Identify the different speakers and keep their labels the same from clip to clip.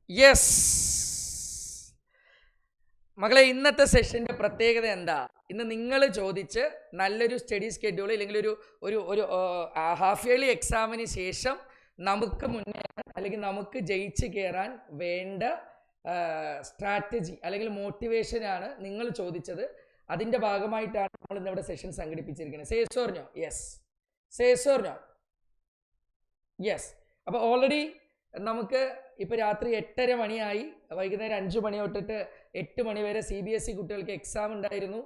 Speaker 1: Yes മകളെ, ഇന്നത്തെ സെഷൻ്റെ പ്രത്യേകത എന്താ? ഇന്ന് നിങ്ങൾ ചോദിച്ച് നല്ലൊരു സ്റ്റഡി സ്കെഡ്യൂൾ ഇല്ലെങ്കിൽ ഒരു ഹാഫ് ഇയർലി എക്സാമിന് ശേഷം നമുക്ക് മുന്നേറാൻ അല്ലെങ്കിൽ നമുക്ക് ജയിച്ച് കയറാൻ വേണ്ട സ്ട്രാറ്റജി അല്ലെങ്കിൽ മോട്ടിവേഷനാണ് നിങ്ങൾ ചോദിച്ചത്. അതിൻ്റെ ഭാഗമായിട്ടാണ് നമ്മൾ ഇന്നിവിടെ സെഷൻ സംഘടിപ്പിച്ചിരിക്കുന്നത്. Says or no? Yes. Says or no? Yes. അപ്പോൾ ഓൾറെഡി നമുക്ക് ഇപ്പോൾ രാത്രി 8:30 മണിയായി. വൈകുന്നേരം 5 മണി തൊട്ടിട്ട് 8 മണി വരെ CBSE കുട്ടികൾക്ക് എക്സാം ഉണ്ടായിരുന്നു.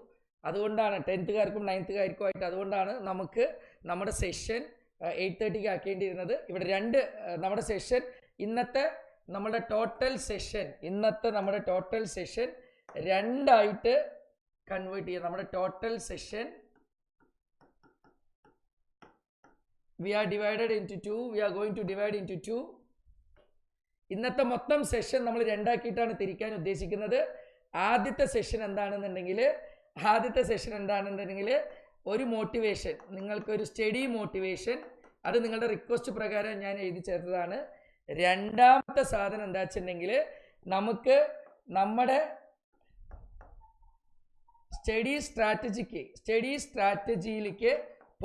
Speaker 1: അതുകൊണ്ടാണ് 10th-കാർക്കും 9th-കാർക്കും ആയിട്ട് അതുകൊണ്ടാണ് നമുക്ക് നമ്മുടെ സെഷൻ 8:30-ക്ക് ആക്കേണ്ടിയിരുന്നത്. ഇവിടെ നമ്മുടെ സെഷൻ ഇന്നത്തെ നമ്മുടെ ടോട്ടൽ സെഷൻ രണ്ടായിട്ട് കൺവേർട്ട് ചെയ്യുക. നമ്മുടെ total session we are divided into two. We are going to divide into two. ഇന്നത്തെ മൊത്തം സെഷൻ നമ്മൾ രണ്ടാക്കിയിട്ടാണ് തിരിക്കാൻ ഉദ്ദേശിക്കുന്നത്. ആദ്യത്തെ സെഷൻ എന്താണെന്നുണ്ടെങ്കിൽ ഒരു മോട്ടിവേഷൻ, നിങ്ങൾക്കൊരു സ്റ്റഡി മോട്ടിവേഷൻ, അത് നിങ്ങളുടെ റിക്വസ്റ്റ് പ്രകാരം ഞാൻ എഴുതി ചേർത്തതാണ്. രണ്ടാമത്തെ സാധനം എന്താ വെച്ചിട്ടുണ്ടെങ്കിൽ നമുക്ക് നമ്മുടെ സ്റ്റഡി സ്ട്രാറ്റജിയിലേക്ക്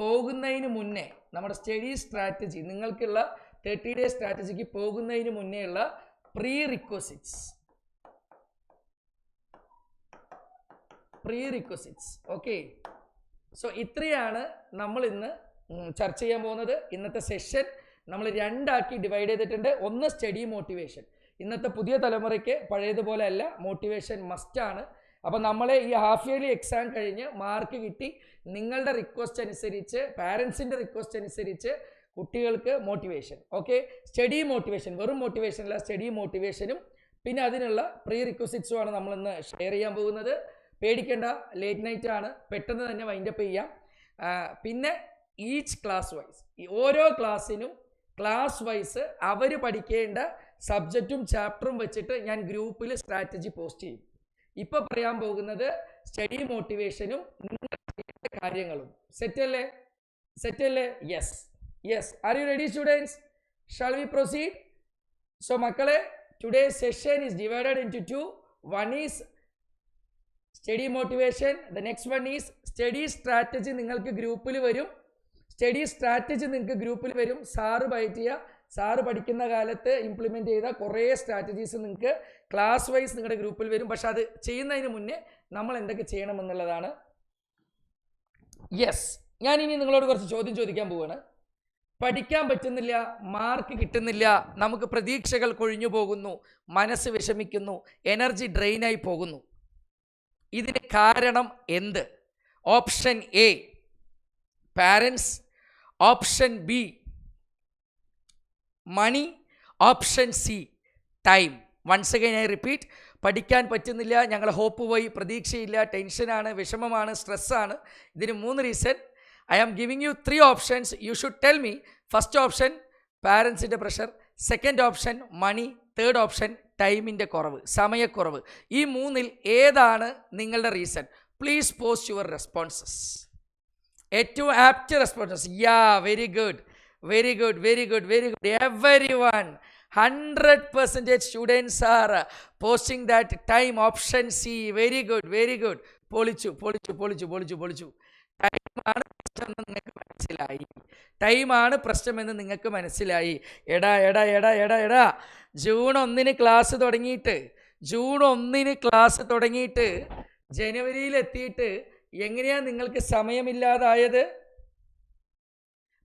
Speaker 1: പോകുന്നതിന് മുന്നേ നമ്മുടെ സ്റ്റഡി സ്ട്രാറ്റജി, നിങ്ങൾക്കുള്ള 30 ഡേ സ്ട്രാറ്റജിക്ക് പോകുന്നതിന് മുന്നേ ഉള്ള പ്രീ റിക്വസിറ്റ്സ്. ഓക്കെ, സോ ഇത്രയാണ് നമ്മൾ ഇന്ന് ചർച്ച ചെയ്യാൻ പോകുന്നത്. ഇന്നത്തെ സെഷൻ നമ്മൾ രണ്ടാക്കി ഡിവൈഡ് ചെയ്തിട്ടുണ്ട്. ഒന്ന് സ്റ്റഡി മോട്ടിവേഷൻ. ഇന്നത്തെ പുതിയ തലമുറയ്ക്ക് പഴയതുപോലെ അല്ല, മോട്ടിവേഷൻ മസ്റ്റാണ്. അപ്പോൾ നമ്മളെ ഈ ഹാഫ് ഇയർലി എക്സാം കഴിഞ്ഞ് മാർക്ക് കിട്ടി നിങ്ങളുടെ റിക്വസ്റ്റ് അനുസരിച്ച്, പാരൻസിൻ്റെ റിക്വസ്റ്റ് അനുസരിച്ച് കുട്ടികൾക്ക് മോട്ടിവേഷൻ. ഓക്കെ, സ്റ്റഡി മോട്ടിവേഷൻ, വെറും മോട്ടിവേഷൻ അല്ല, സ്റ്റഡി മോട്ടിവേഷനും പിന്നെ അതിനുള്ള പ്രീ റിക്വസിറ്റ്സുമാണ് നമ്മളിന്ന് ഷെയർ ചെയ്യാൻ പോകുന്നത്. പേടിക്കേണ്ട, ലേറ്റ് നൈറ്റ് ആണ്, പെട്ടെന്ന് തന്നെ വൈൻഡപ്പ് ചെയ്യാം. പിന്നെ ഈച്ച് ക്ലാസ് വൈസ്, ഓരോ ക്ലാസ്സിനും ക്ലാസ് വൈസ് അവർ പഠിക്കേണ്ട സബ്ജക്റ്റും ചാപ്റ്ററും വെച്ചിട്ട് ഞാൻ ഗ്രൂപ്പിൽ സ്ട്രാറ്റജി പോസ്റ്റ് ചെയ്യും. ഇപ്പോൾ പറയാൻ പോകുന്നത് സ്റ്റഡി മോട്ടിവേഷനും നിങ്ങൾ ചെയ്യേണ്ട കാര്യങ്ങളും. സെറ്റല്ലേ? Yes. Are you ready students? Shall we proceed? So മക്കളെ, today's session is divided into two. One is study motivation, the next one is study strategy. നിങ്ങൾക്ക് ഗ്രൂപ്പിൽ വരും. സാറ് പഠിക്കുന്ന കാലത്ത് ഇംപ്ലിമെൻറ്റ് ചെയ്ത കുറേ സ്ട്രാറ്റജീസ് നിങ്ങൾക്ക് ക്ലാസ് വൈസ് നിങ്ങളുടെ ഗ്രൂപ്പിൽ വരും. പക്ഷെ അത് ചെയ്യുന്നതിന് മുന്നേ നമ്മൾ എന്തൊക്കെ ചെയ്യണമെന്നുള്ളതാണ്. യെസ്, ഞാനിനി നിങ്ങളോട് കുറച്ച് ചോദ്യം ചോദിക്കാൻ പോവുകയാണ്. പഠിക്കാൻ പറ്റുന്നില്ല, മാർക്ക് കിട്ടുന്നില്ല, നമുക്ക് പ്രതീക്ഷകൾ കൊഴിഞ്ഞു പോകുന്നു, മനസ്സ് വിഷമിക്കുന്നു, എനർജി ഡ്രെയിനായി പോകുന്നു. ഇതിന് കാരണം എന്ത്? Option A parents, option B money, option C time. Once again I repeat, പഠിക്കാൻ പറ്റുന്നില്ല, ഞങ്ങൾ ഹോപ്പ് പോയി, പ്രതീക്ഷയില്ല, ടെൻഷനാണ്, വിഷമമാണ്, സ്ട്രെസ്സാണ്. ഇതിന് 3 reason. I am giving you 3 options. You should tell me. First option പാരൻസിൻ്റെ pressure, second option money, third option ടൈമിൻ്റെ കുറവ്, സമയക്കുറവ്. ഈ 3-ൽ ഏതാണ് നിങ്ങളുടെ reason? Please post your responses. ഏറ്റവും apt responses. Very good. Everyone, 100% students are posting that time, option C. Very good. പൊളിച്ചു. ടൈമാണ് പ്രശ്നമെന്ന് നിങ്ങൾക്ക് മനസ്സിലായി. എടാ ജൂൺ 1-ന് ക്ലാസ് തുടങ്ങിയിട്ട് ജനുവരിയിൽ എത്തിയിട്ട് എങ്ങനെയാ നിങ്ങൾക്ക് സമയമില്ലാതായത്?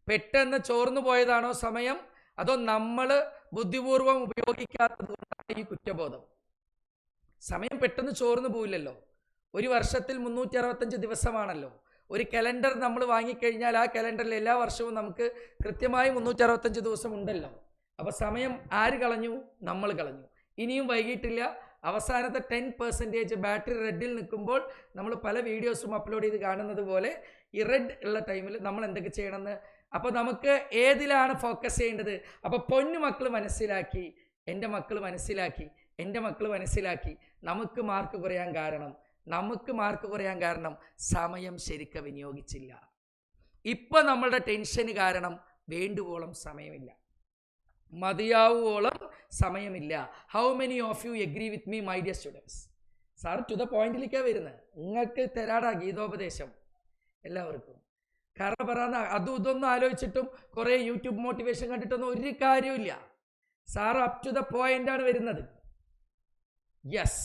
Speaker 1: പെട്ടെന്ന് ചോർന്നു പോയതാണോ സമയം? അതോ നമ്മൾ ബുദ്ധിപൂർവം ഉപയോഗിക്കാത്തത് കൊണ്ടാണ് ഈ കുറ്റബോധം? സമയം പെട്ടെന്ന് ചോർന്നു പോയില്ലല്ലോ. ഒരു വർഷത്തിൽ 365 ദിവസമാണല്ലോ. ഒരു കലണ്ടർ നമ്മൾ വാങ്ങിക്കഴിഞ്ഞാൽ ആ കലണ്ടറിൽ എല്ലാ വർഷവും നമുക്ക് കൃത്യമായി 365 ദിവസം ഉണ്ടല്ലോ. അപ്പോൾ സമയം ആര് കളഞ്ഞു? നമ്മൾ കളഞ്ഞു. ഇനിയും വൈകിട്ടില്ല. അവസാനത്തെ 10% ബാറ്ററി റെഡിൽ നിൽക്കുമ്പോൾ നമ്മൾ പല വീഡിയോസും അപ്ലോഡ് ചെയ്ത് കാണുന്നത് പോലെ ഈ റെഡ് ഉള്ള ടൈമിൽ നമ്മൾ എന്തൊക്കെ ചെയ്യണമെന്ന്. അപ്പോൾ നമുക്ക് ഏതിലാണ് ഫോക്കസ് ചെയ്യേണ്ടത്? അപ്പോൾ പൊന്നു മക്കൾ മനസ്സിലാക്കി, എൻ്റെ മക്കൾ മനസ്സിലാക്കി നമുക്ക് മാർക്ക് കുറയാൻ കാരണം സമയം ശരിക്കും വിനിയോഗിച്ചില്ല. ഇപ്പം നമ്മളുടെ ടെൻഷന് കാരണം വേണ്ടുവോളം സമയമില്ല. മതിയാവുവോളം സമയമില്ല. How many of you agree with me my dear students? Sir to the പോയിന്റിലേക്കാണ് വരുന്നത്. നിങ്ങൾക്ക് തരാടാ ഗീതോപദേശം എല്ലാവർക്കും. കാരണം പറയാന്ന അതും ഇതൊന്നും ആലോചിച്ചിട്ടും കുറേ യൂട്യൂബ് മോട്ടിവേഷൻ കണ്ടിട്ടൊന്നും ഒരു കാര്യമില്ല. സാർ അപ് ടു ദ പോയിന്റാണ് വരുന്നത്. യെസ്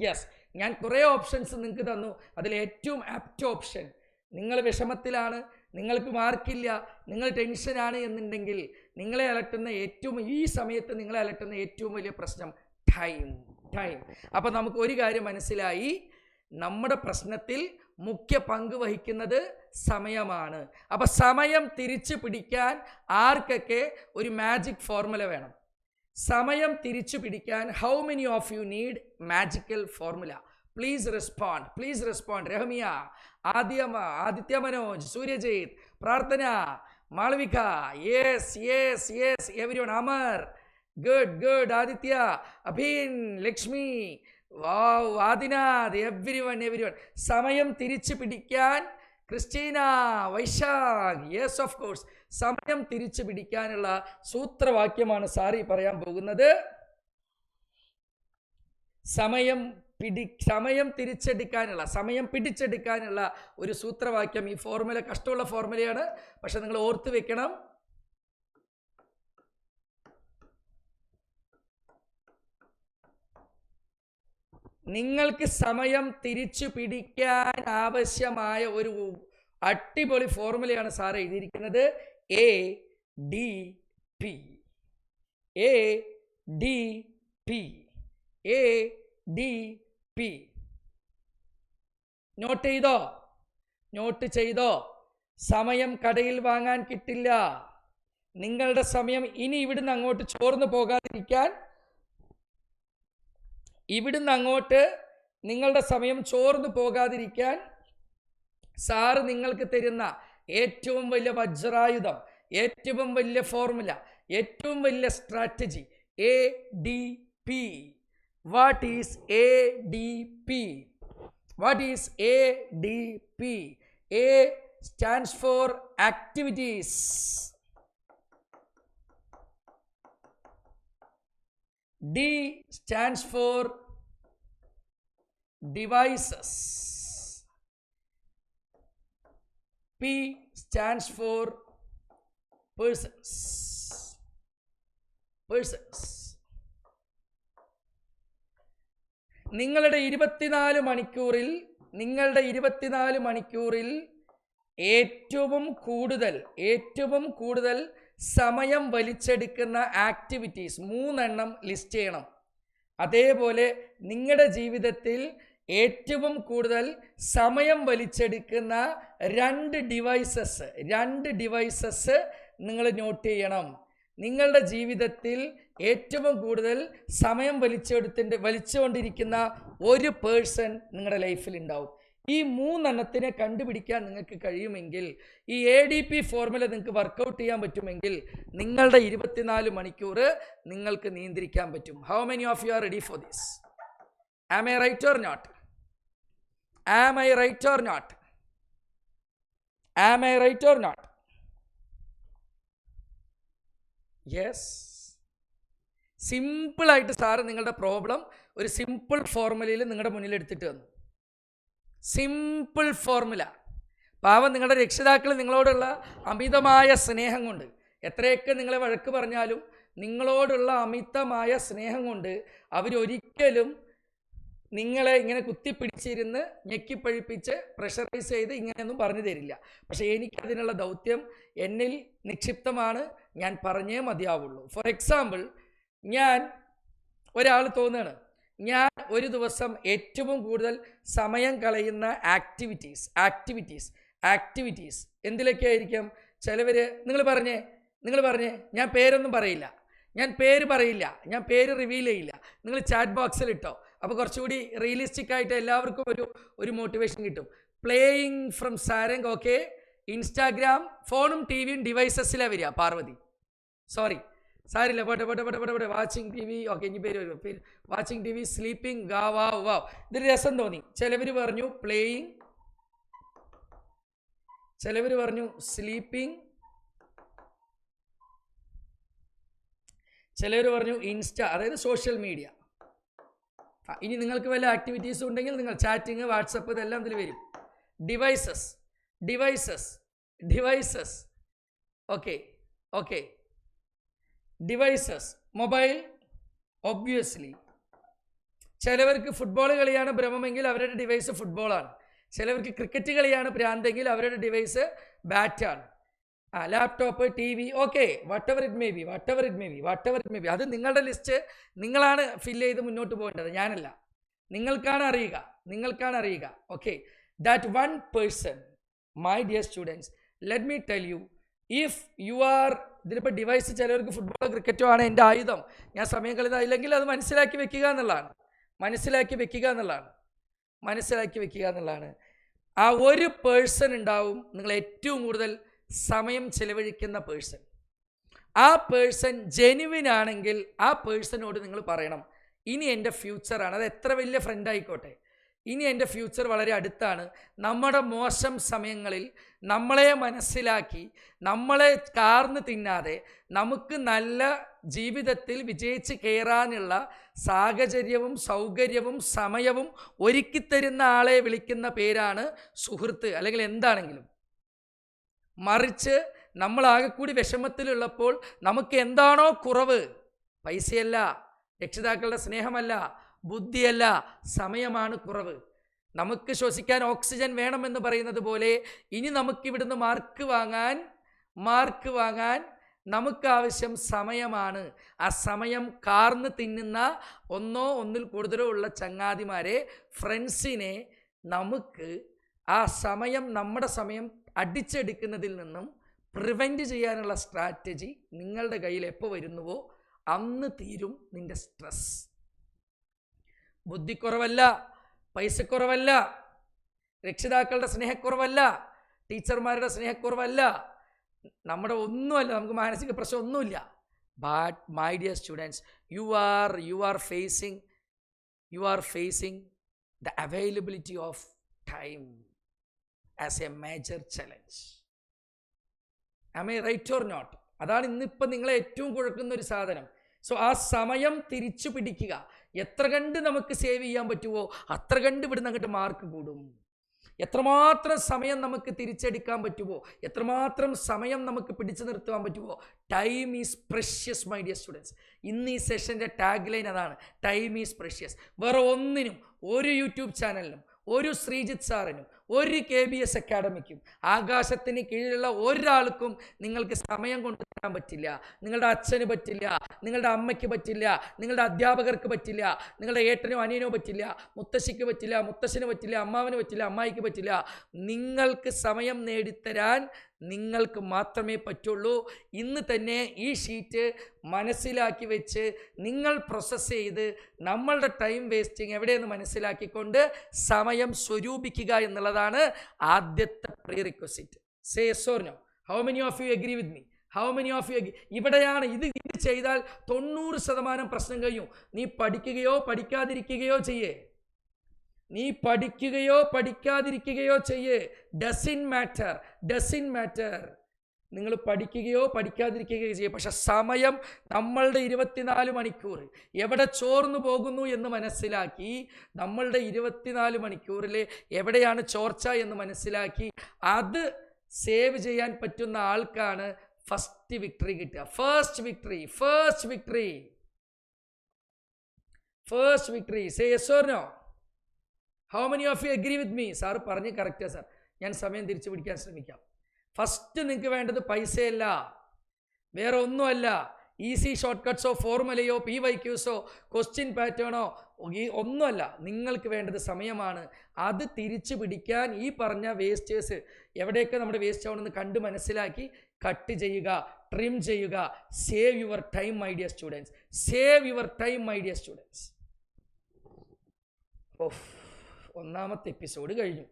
Speaker 1: യെസ്, ഞാൻ കുറേ ഓപ്ഷൻസ് നിങ്ങൾക്ക് തന്നു. അതിൽ ഏറ്റവും ആപ്റ്റ് ഓപ്ഷൻ, നിങ്ങൾ വിഷമത്തിലാണ്, നിങ്ങൾക്ക് മാർക്കില്ല, നിങ്ങൾ ടെൻഷനാണ് എന്നുണ്ടെങ്കിൽ നിങ്ങളെ അലട്ടുന്ന ഈ സമയത്ത് നിങ്ങളെ അലട്ടുന്ന ഏറ്റവും വലിയ പ്രശ്നം ടൈം. അപ്പോൾ നമുക്ക് ഒരു കാര്യം മനസ്സിലായി, നമ്മുടെ പ്രശ്നത്തിൽ മുഖ്യ പങ്ക് വഹിക്കുന്നത് സമയമാണ്. അപ്പോൾ സമയം തിരിച്ചു പിടിക്കാൻ ആർക്കൊക്കെ ഒരു മാജിക് ഫോർമുല വേണം? സമയം തിരിച്ചു പിടിക്കാൻ how many of you need magical formula? Please respond. Rahmiya, Aditya Manoj, Suryajith, Prarthana, Malavika, yes everyone, Amar, good, Aditya, Abhin, Lakshmi, wow, Adinath, everyone. സമയം തിരിച്ചു പിടിക്കാൻ Christina, Vaisakh, yes of course. സമയം തിരിച്ചു പിടിക്കാനുള്ള സൂത്രവാക്യമാണ് സാറി പറയാൻ പോകുന്നത്. സമയം പിടിച്ചെടുക്കാനുള്ള ഒരു സൂത്രവാക്യം. ഈ ഫോർമുല കഷ്ടമുള്ള ഫോർമുലയാണ്, പക്ഷെ നിങ്ങൾ ഓർത്ത് വെക്കണം. നിങ്ങൾക്ക് സമയം തിരിച്ചു പിടിക്കാൻ ആവശ്യമായ ഒരു അടിപൊളി ഫോർമുലയാണ് സാർ എഴുതിയിരിക്കുന്നത്. ADP. നോട്ട് ചെയ്തോ? സമയം കടയിൽ വാങ്ങാൻ കിട്ടില്ല. നിങ്ങളുടെ സമയം ഇനി ഇവിടുന്ന് അങ്ങോട്ട് ചോർന്നു പോകാതിരിക്കാൻ, നിങ്ങളുടെ സമയം ചോർന്നു പോകാതിരിക്കാൻ സാറ് നിങ്ങൾക്ക് തരുന്ന ഏറ്റവും വലിയ വജ്രായുധം, ഏറ്റവും വലിയ ഫോർമുല, ഏറ്റവും വലിയ strategy ADP. What is ADP? A stands for activities. D stands for devices. P stands for persons. നിങ്ങളുടെ 24 മണിക്കൂറിൽ ഏറ്റവും കൂടുതൽ സമയം വലിച്ചെടുക്കുന്ന ആക്ടിവിറ്റീസ് 3 ലിസ്റ്റ് ചെയ്യണം. അതേപോലെ നിങ്ങളുടെ ജീവിതത്തിൽ ഏറ്റവും കൂടുതൽ സമയം വലിച്ചെടുക്കുന്ന 2 ഡിവൈസസ് നിങ്ങൾ നോട്ട് ചെയ്യണം. നിങ്ങളുടെ ജീവിതത്തിൽ ഏറ്റവും കൂടുതൽ സമയം വലിച്ചുകൊണ്ടിരിക്കുന്ന ഒരു പേഴ്സൺ നിങ്ങളുടെ ലൈഫിൽ ഉണ്ടാവും. ഈ 3 കണ്ടുപിടിക്കാൻ നിങ്ങൾക്ക് കഴിയുമെങ്കിൽ, ഈ ADP ഫോർമുല നിങ്ങൾക്ക് വർക്കൗട്ട് ചെയ്യാൻ പറ്റുമെങ്കിൽ നിങ്ങളുടെ 24 മണിക്കൂർ നിങ്ങൾക്ക് നിയന്ത്രിക്കാൻ പറ്റും. How many of you are ready for this? Am I right or not? Yes. സിമ്പിളായിട്ട് സാറ് നിങ്ങളുടെ പ്രോബ്ലം ഒരു സിമ്പിൾ ഫോർമുലയിൽ നിങ്ങളുടെ മുന്നിൽ എടുത്തിട്ട് തന്നു. Simple formula. പാവം നിങ്ങളുടെ രക്ഷിതാക്കൾ നിങ്ങളോടുള്ള അമിതമായ സ്നേഹം കൊണ്ട്, എത്രയൊക്കെ നിങ്ങളെ വഴക്ക് പറഞ്ഞാലും നിങ്ങളോടുള്ള അമിതമായ സ്നേഹം കൊണ്ട് അവരൊരിക്കലും നിങ്ങളെ ഇങ്ങനെ കുത്തിപ്പിടിച്ചിരുന്ന് ഞെക്കിപ്പഴിപ്പിച്ച് പ്രഷറൈസ് ചെയ്ത് ഇങ്ങനെയൊന്നും പറഞ്ഞു തരില്ല. പക്ഷേ എനിക്കതിനുള്ള ദൗത്യം എന്നിൽ നിക്ഷിപ്തമാണ്. ഞാൻ പറഞ്ഞേ മതിയാവുള്ളൂ. ഫോർ എക്സാമ്പിൾ, ഒരാൾ തോന്നുകയാണ്, ഞാൻ ഒരു ദിവസം ഏറ്റവും കൂടുതൽ സമയം കളയുന്ന ആക്ടിവിറ്റീസ് എന്തിലൊക്കെ ആയിരിക്കും? ചിലവർ നിങ്ങൾ പറഞ്ഞേ, ഞാൻ പേരൊന്നും പറയില്ല, ഞാൻ പേര് റിവീൽ ചെയ്യില്ല, നിങ്ങൾ ചാറ്റ് ബോക്സിൽ ഇട്ടോ. അപ്പോൾ കുറച്ചുകൂടി റിയലിസ്റ്റിക് ആയിട്ട് എല്ലാവർക്കും ഒരു മോട്ടിവേഷൻ കിട്ടും. Playing from Sarang. Okay, Instagram, ഫോണും ടിവിയും ഡിവൈസസിലാണ് വരിക. പാർവതി, സോറി, സാരില്ല, പോട്ടെ. Watching T V. ഓക്കെ, ഇനി പേര് വാച്ചിങ് ടി വി, സ്ലീപ്പിംഗ്. വാവ്. ഇതൊരു രസം തോന്നി. ചിലവർ പറഞ്ഞു പ്ലേയിങ്, ചിലവർ പറഞ്ഞു സ്ലീപ്പിംഗ്, ചിലർ പറഞ്ഞു ഇൻസ്റ്റ, അതായത് സോഷ്യൽ മീഡിയ. ഇനി നിങ്ങൾക്ക് വല്ല ആക്ടിവിറ്റീസും ഉണ്ടെങ്കിൽ നിങ്ങൾ ചാറ്റിങ്, വാട്സപ്പ് ഇതെല്ലാം ഇതിൽ വരും. Devices devices devices okay okay devices mobile. Obviously ചിലവർക്ക് ഫുട്ബോൾ കളിയാണ് ഭ്രമമെങ്കിൽ അവരുടെ ഡിവൈസ് ഫുട്ബോളാണ്. ചിലവർക്ക് ക്രിക്കറ്റ് കളിയാണ് ഭ്രാന്തെങ്കിൽ അവരുടെ ഡിവൈസ് ബാറ്റാണ്. Laptop, T V, okay, whatever it may be. അത് നിങ്ങളുടെ ലിസ്റ്റ് നിങ്ങളാണ് ഫില്ല് ചെയ്ത് മുന്നോട്ട് പോകേണ്ടത്, ഞാനല്ല. നിങ്ങൾക്കാണ് അറിയുക. Okay, that one person, my dear students, let me tell you, if you are, ഇതിലിപ്പോൾ ഡിവൈസ് ചിലവർക്ക് ഫുട്ബോളോ ക്രിക്കറ്റോ ആണ് എൻ്റെ ആയുധം, ഞാൻ സമയം കളയുന്നില്ലെങ്കിൽ അത് മനസ്സിലാക്കി വെക്കുക എന്നുള്ളതാണ്. ആ ഒരു പേഴ്സൺ ഉണ്ടാവും നിങ്ങൾ ഏറ്റവും കൂടുതൽ സമയം ചിലവഴിക്കുന്ന പേഴ്സൺ. ആ പേഴ്സൺ ജെനുവിൻ ആണെങ്കിൽ ആ പേഴ്സണോട് നിങ്ങൾ പറയണം, ഇനി എൻ്റെ ഫ്യൂച്ചറാണ്, അത് എത്ര വലിയ ഫ്രണ്ട് ആയിക്കോട്ടെ, ഇനി എൻ്റെ ഫ്യൂച്ചർ വളരെ അടുത്താണ്. നമ്മുടെ മോശം സമയങ്ങളിൽ നമ്മളെ മനസ്സിലാക്കി, നമ്മളെ കാർന്ന് തിന്നാതെ നമുക്ക് നല്ല ജീവിതത്തിൽ വിജയിച്ച് കയറാനുള്ള സാഹചര്യവും സൗകര്യവും സമയവും ഒരുക്കിത്തരുന്ന ആളെ വിളിക്കുന്ന പേരാണ് സുഹൃത്ത്, അല്ലെങ്കിൽ എന്താണെങ്കിലും. മറിച്ച് നമ്മളാകെ കൂടി വിഷമത്തിലുള്ളപ്പോൾ നമുക്ക് എന്താണോ കുറവ്, പൈസയല്ല, രക്ഷിതാക്കളുടെ സ്നേഹമല്ല, ബുദ്ധിയല്ല, സമയമാണ് കുറവ്. നമുക്ക് ശ്വസിക്കാൻ ഓക്സിജൻ വേണമെന്ന് പറയുന്നത് പോലെ ഇനി നമുക്കിവിടുന്ന് മാർക്ക് വാങ്ങാൻ നമുക്കാവശ്യം സമയമാണ്. ആ സമയം കാർന്ന് തിന്നുന്ന ഒന്നിൽ കൂടുതലോ ഉള്ള ചങ്ങാതിമാരെ, ഫ്രണ്ട്സിനെ നമുക്ക് ആ സമയം, നമ്മുടെ സമയം അടിച്ചെടുക്കുന്നതിൽ നിന്നും പ്രിവെൻറ്റ് ചെയ്യാനുള്ള സ്ട്രാറ്റജി നിങ്ങളുടെ കയ്യിൽ എപ്പോൾ വരുന്നുവോ അന്ന് തീരും നിൻ്റെ സ്ട്രെസ്. ബുദ്ധിക്കുറവല്ല, പൈസക്കുറവല്ല, രക്ഷിതാക്കളുടെ സ്നേഹക്കുറവല്ല, ടീച്ചർമാരുടെ സ്നേഹക്കുറവല്ല, നമ്മുടെ ഒന്നുമല്ല, നമുക്ക് മാനസിക പ്രശ്നം ഒന്നുമില്ല. But my dear students, you are facing the availability of time as a major challenge. Am I right or not? അതാണ് ഇന്നിപ്പോൾ നിങ്ങളെ ഏറ്റവും കുഴക്കുന്ന ഒരു സാധനം. സോ ആ സമയം തിരിച്ചു പിടിക്കുക. എത്ര കണ്ട് നമുക്ക് സേവ് ചെയ്യാൻ പറ്റുമോ അത്ര കണ്ട് ഇവിടുന്ന് അങ്ങോട്ട് മാർക്ക് കൂടും. എത്രമാത്രം സമയം നമുക്ക് തിരിച്ചെടുക്കാൻ പറ്റുമോ, എത്രമാത്രം സമയം നമുക്ക് പിടിച്ചു നിർത്തുവാൻ പറ്റുമോ. Time is precious my dear students. ഇന്ന് ഈ സെഷൻ്റെ ടാഗ് ലൈൻ അതാണ്, ടൈം ഈസ് പ്രഷ്യസ്. വേറെ ഒന്നിനും, ഒരു യൂട്യൂബ് ചാനലിനും, ഒരു ശ്രീജിത്ത് സാറിനും, ഒരു KBS അക്കാഡമിക്കും, ആകാശത്തിന് കീഴിലുള്ള ഒരാൾക്കും നിങ്ങൾക്ക് സമയം കൊണ്ടുതരാൻ പറ്റില്ല. നിങ്ങളുടെ അച്ഛന് പറ്റില്ല, നിങ്ങളുടെ അമ്മയ്ക്ക് പറ്റില്ല, നിങ്ങളുടെ അധ്യാപകർക്ക് പറ്റില്ല, നിങ്ങളുടെ ഏട്ടനോ അനിയനോ പറ്റില്ല, മുത്തശ്ശിക്ക് പറ്റില്ല, മുത്തശ്ശന് പറ്റില്ല, അമ്മാവന് പറ്റില്ല, അമ്മായിക്ക് പറ്റില്ല. നിങ്ങൾക്ക് സമയം നേടിത്തരാൻ നിങ്ങൾക്ക് മാത്രമേ പറ്റുള്ളൂ. ഇന്ന് തന്നെ ഈ ഷീറ്റ് മനസ്സിലാക്കി വെച്ച് നിങ്ങൾ പ്രോസസ്സ് ചെയ്ത് നമ്മളുടെ ടൈം വേസ്റ്റിംഗ് എവിടെയെന്ന് മനസ്സിലാക്കിക്കൊണ്ട് സമയം സ്വരൂപിക്കുക എന്നുള്ളതാണ് ആദ്യത്തെ prerequisite. Say yes or no? How many of you agree with me? How many of you agree? ഇവിടെയാണ് ഇത് ചെയ്താൽ 90% പ്രശ്നം കഴിയും. നീ പഠിക്കുകയോ പഠിക്കാതിരിക്കുകയോ ചെയ്യേ, ഡസിൻ മാറ്റർ. നിങ്ങൾ പഠിക്കുകയോ പഠിക്കാതിരിക്കുകയോ ചെയ്യേ, പക്ഷെ സമയം, നമ്മളുടെ 24 മണിക്കൂർ എവിടെ ചോർന്നു പോകുന്നു എന്ന് മനസ്സിലാക്കി, നമ്മളുടെ 24 മണിക്കൂറിൽ എവിടെയാണ് ചോർച്ച എന്ന് മനസ്സിലാക്കി അത് സേവ് ചെയ്യാൻ പറ്റുന്ന ആൾക്കാണ് ഫസ്റ്റ് വിക്ടറി കിട്ടുക. First victory. Say yes or no? How many of you agree with me? Sir പറഞ്ഞ് കറക്റ്റാ സാർ, ഞാൻ സമയം തിരിച്ചു പിടിക്കാൻ ശ്രമിക്കാം. ഫസ്റ്റ് നിങ്ങൾക്ക് വേണ്ടത് പൈസയല്ല, വേറെ ഒന്നുമല്ല, ഈസി ഷോർട്ട് കട്ട്സോ ഫോർമുലയോ PYQസോ ക്വസ്റ്റ്യൻ പാറ്റേണോ ഒന്നുമല്ല. നിങ്ങൾക്ക് വേണ്ടത് സമയമാണ്. അത് തിരിച്ചു പിടിക്കാൻ ഈ പറഞ്ഞ വേസ്റ്റേഴ്സ് എവിടെയൊക്കെ നമ്മുടെ വേസ്റ്റ് ആവണമെന്ന് കണ്ട് മനസ്സിലാക്കി കട്ട് ചെയ്യുക, ട്രിം ചെയ്യുക. Save your time my dear students. ഒന്നാമത്തെ എപ്പിസോഡ് കഴിഞ്ഞു.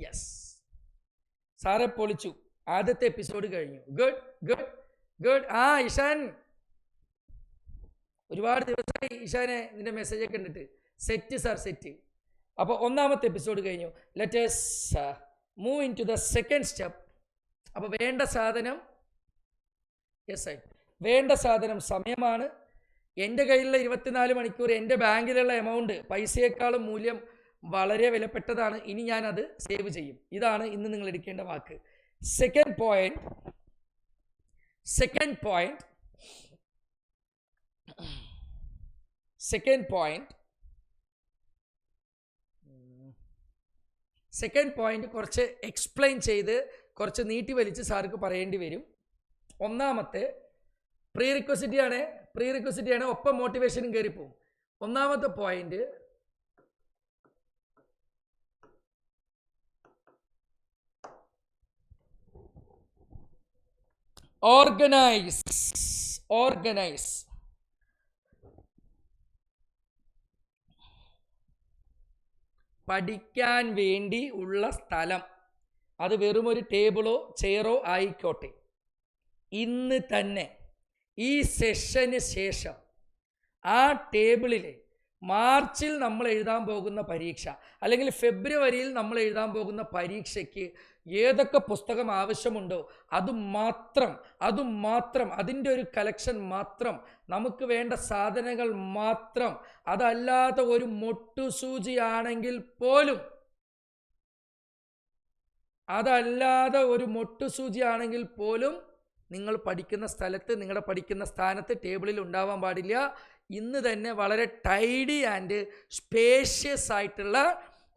Speaker 1: യെസ് സാറെ പൊളിച്ചു. ആദ്യത്തെ എപ്പിസോഡ് കഴിഞ്ഞു. ഗുഡ്. ഇഷാൻ, ഒരുപാട് ദിവസമായി ഇഷാനെ നിന്റെ മെസ്സേജൊക്കെ കണ്ടിട്ട്. Set sir, set. അപ്പോൾ ഒന്നാമത്തെ എപ്പിസോഡ് കഴിഞ്ഞു. Let us move into the second step. അപ്പോൾ വേണ്ട സാധനം, യെസ് ഐ, വേണ്ട സാധനം സമയമാണ്. എൻ്റെ കയ്യിലുള്ള 24 മണിക്കൂർ, എൻ്റെ ബാങ്കിലുള്ള എമൗണ്ട്, പൈസയേക്കാളും മൂല്യം വളരെ വിലപ്പെട്ടതാണ്. ഇനി ഞാനത് സേവ് ചെയ്യും. ഇതാണ് ഇന്ന് നിങ്ങൾ എടുക്കേണ്ട വാക്ക്. സെക്കൻഡ് പോയിന്റ്, സെക്കൻഡ് പോയിന്റ് കുറച്ച് എക്സ്പ്ലെയിൻ ചെയ്ത് കുറച്ച് നീട്ടി വലിച്ച് സാർക്ക് പറയേണ്ടി വരും. ഒന്നാമത്തെ പ്രീ റിക്വസിറ്റി ആണ്, ഒപ്പം മോട്ടിവേഷനും കയറിപ്പോവും. ഒന്നാമത്തെ പോയിന്റ്, ഓർഗനൈസ്. പഠിക്കാൻ വേണ്ടി ഉള്ള സ്ഥലം, അത് വെറും ഒരു ടേബിളോ ചെയറോ ആയിക്കോട്ടെ, ഇന്ന് തന്നെ ഈ സെഷന് ശേഷം ആ ടേബിളിൽ മാർച്ചിൽ നമ്മൾ എഴുതാൻ പോകുന്ന പരീക്ഷ, അല്ലെങ്കിൽ ഫെബ്രുവരിയിൽ നമ്മൾ എഴുതാൻ പോകുന്ന പരീക്ഷയ്ക്ക് ഏതൊക്കെ പുസ്തകം ആവശ്യമുണ്ടോ അത് മാത്രം അതിൻ്റെ ഒരു കളക്ഷൻ മാത്രം, നമുക്ക് വേണ്ട സാധനങ്ങൾ മാത്രം. അതല്ലാതെ ഒരു മൊട്ടുസൂചിയാണെങ്കിൽ പോലും നിങ്ങൾ പഠിക്കുന്ന സ്ഥലത്ത്, നിങ്ങളുടെ പഠിക്കുന്ന സ്ഥാനത്ത് ടേബിളിൽ ഉണ്ടാവാൻ പാടില്ല. ഇന്ന് തന്നെ വളരെ ടൈഡി ആൻഡ് സ്പേഷ്യസ് ആയിട്ടുള്ള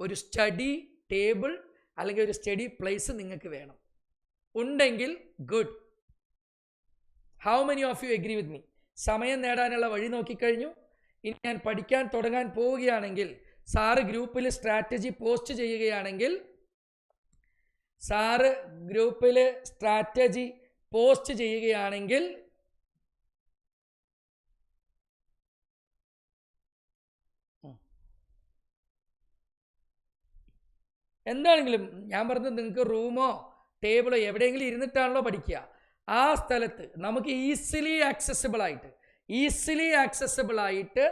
Speaker 1: ഒരു സ്റ്റഡി ടേബിൾ അല്ലെങ്കിൽ ഒരു സ്റ്റഡി പ്ലേസ് നിങ്ങൾക്ക് വേണം. ഉണ്ടെങ്കിൽ good. How many of you agree with me? സമയം നേടാനുള്ള വഴി നോക്കിക്കഴിഞ്ഞു. ഇനി ഞാൻ പഠിക്കാൻ തുടങ്ങാൻ പോവുകയാണെങ്കിൽ, സാറ് ഗ്രൂപ്പിൽ സ്ട്രാറ്റജി പോസ്റ്റ് ചെയ്യുകയാണെങ്കിൽ, എന്താണെങ്കിലും ഞാൻ പറഞ്ഞത്, നിങ്ങൾക്ക് റൂമോ ടേബിളോ എവിടെയെങ്കിലും ഇരുന്നിട്ടാണല്ലോ പഠിക്കുക. ആ സ്ഥലത്ത് നമുക്ക് ഈസിലി ആക്സസിബിൾ ആയിട്ട്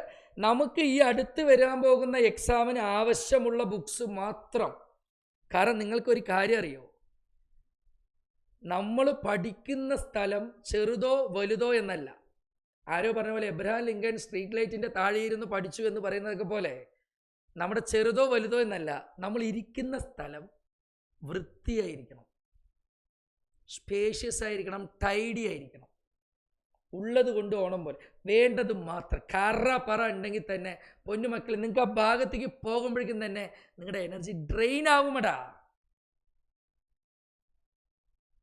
Speaker 1: നമുക്ക് ഈ അടുത്ത് വരാൻ പോകുന്ന എക്സാമിന് ആവശ്യമുള്ള ബുക്സ് മാത്രം. കാരണം നിങ്ങൾക്കൊരു കാര്യം അറിയോ, നമ്മൾ പഠിക്കുന്ന സ്ഥലം ചെറുതോ വലുതോ എന്നല്ല. ആരോ പറഞ്ഞ പോലെ എബ്രഹാം ലിങ്കൺ സ്ട്രീറ്റ് ലൈറ്റിൻ്റെ താഴെ ഇരുന്ന് പഠിച്ചു എന്ന് പറയുന്നതൊക്കെ പോലെ, നമ്മുടെ ചെറുതോ വലുതോ എന്നല്ല, നമ്മൾ ഇരിക്കുന്ന സ്ഥലം വൃത്തിയായിരിക്കണം, സ്പേഷ്യസ് ആയിരിക്കണം, ടൈഡി ആയിരിക്കണം. ഉള്ളത് കൊണ്ട് ഓണം പോലെ വേണ്ടത് മാത്രം. പറ ഉണ്ടെങ്കിൽ തന്നെ പൊന്നുമക്കൾ, നിങ്ങൾക്ക് ആ ഭാഗത്തേക്ക് പോകുമ്പോഴേക്കും തന്നെ നിങ്ങളുടെ എനർജി ഡ്രെയിൻ ആവുമടാ.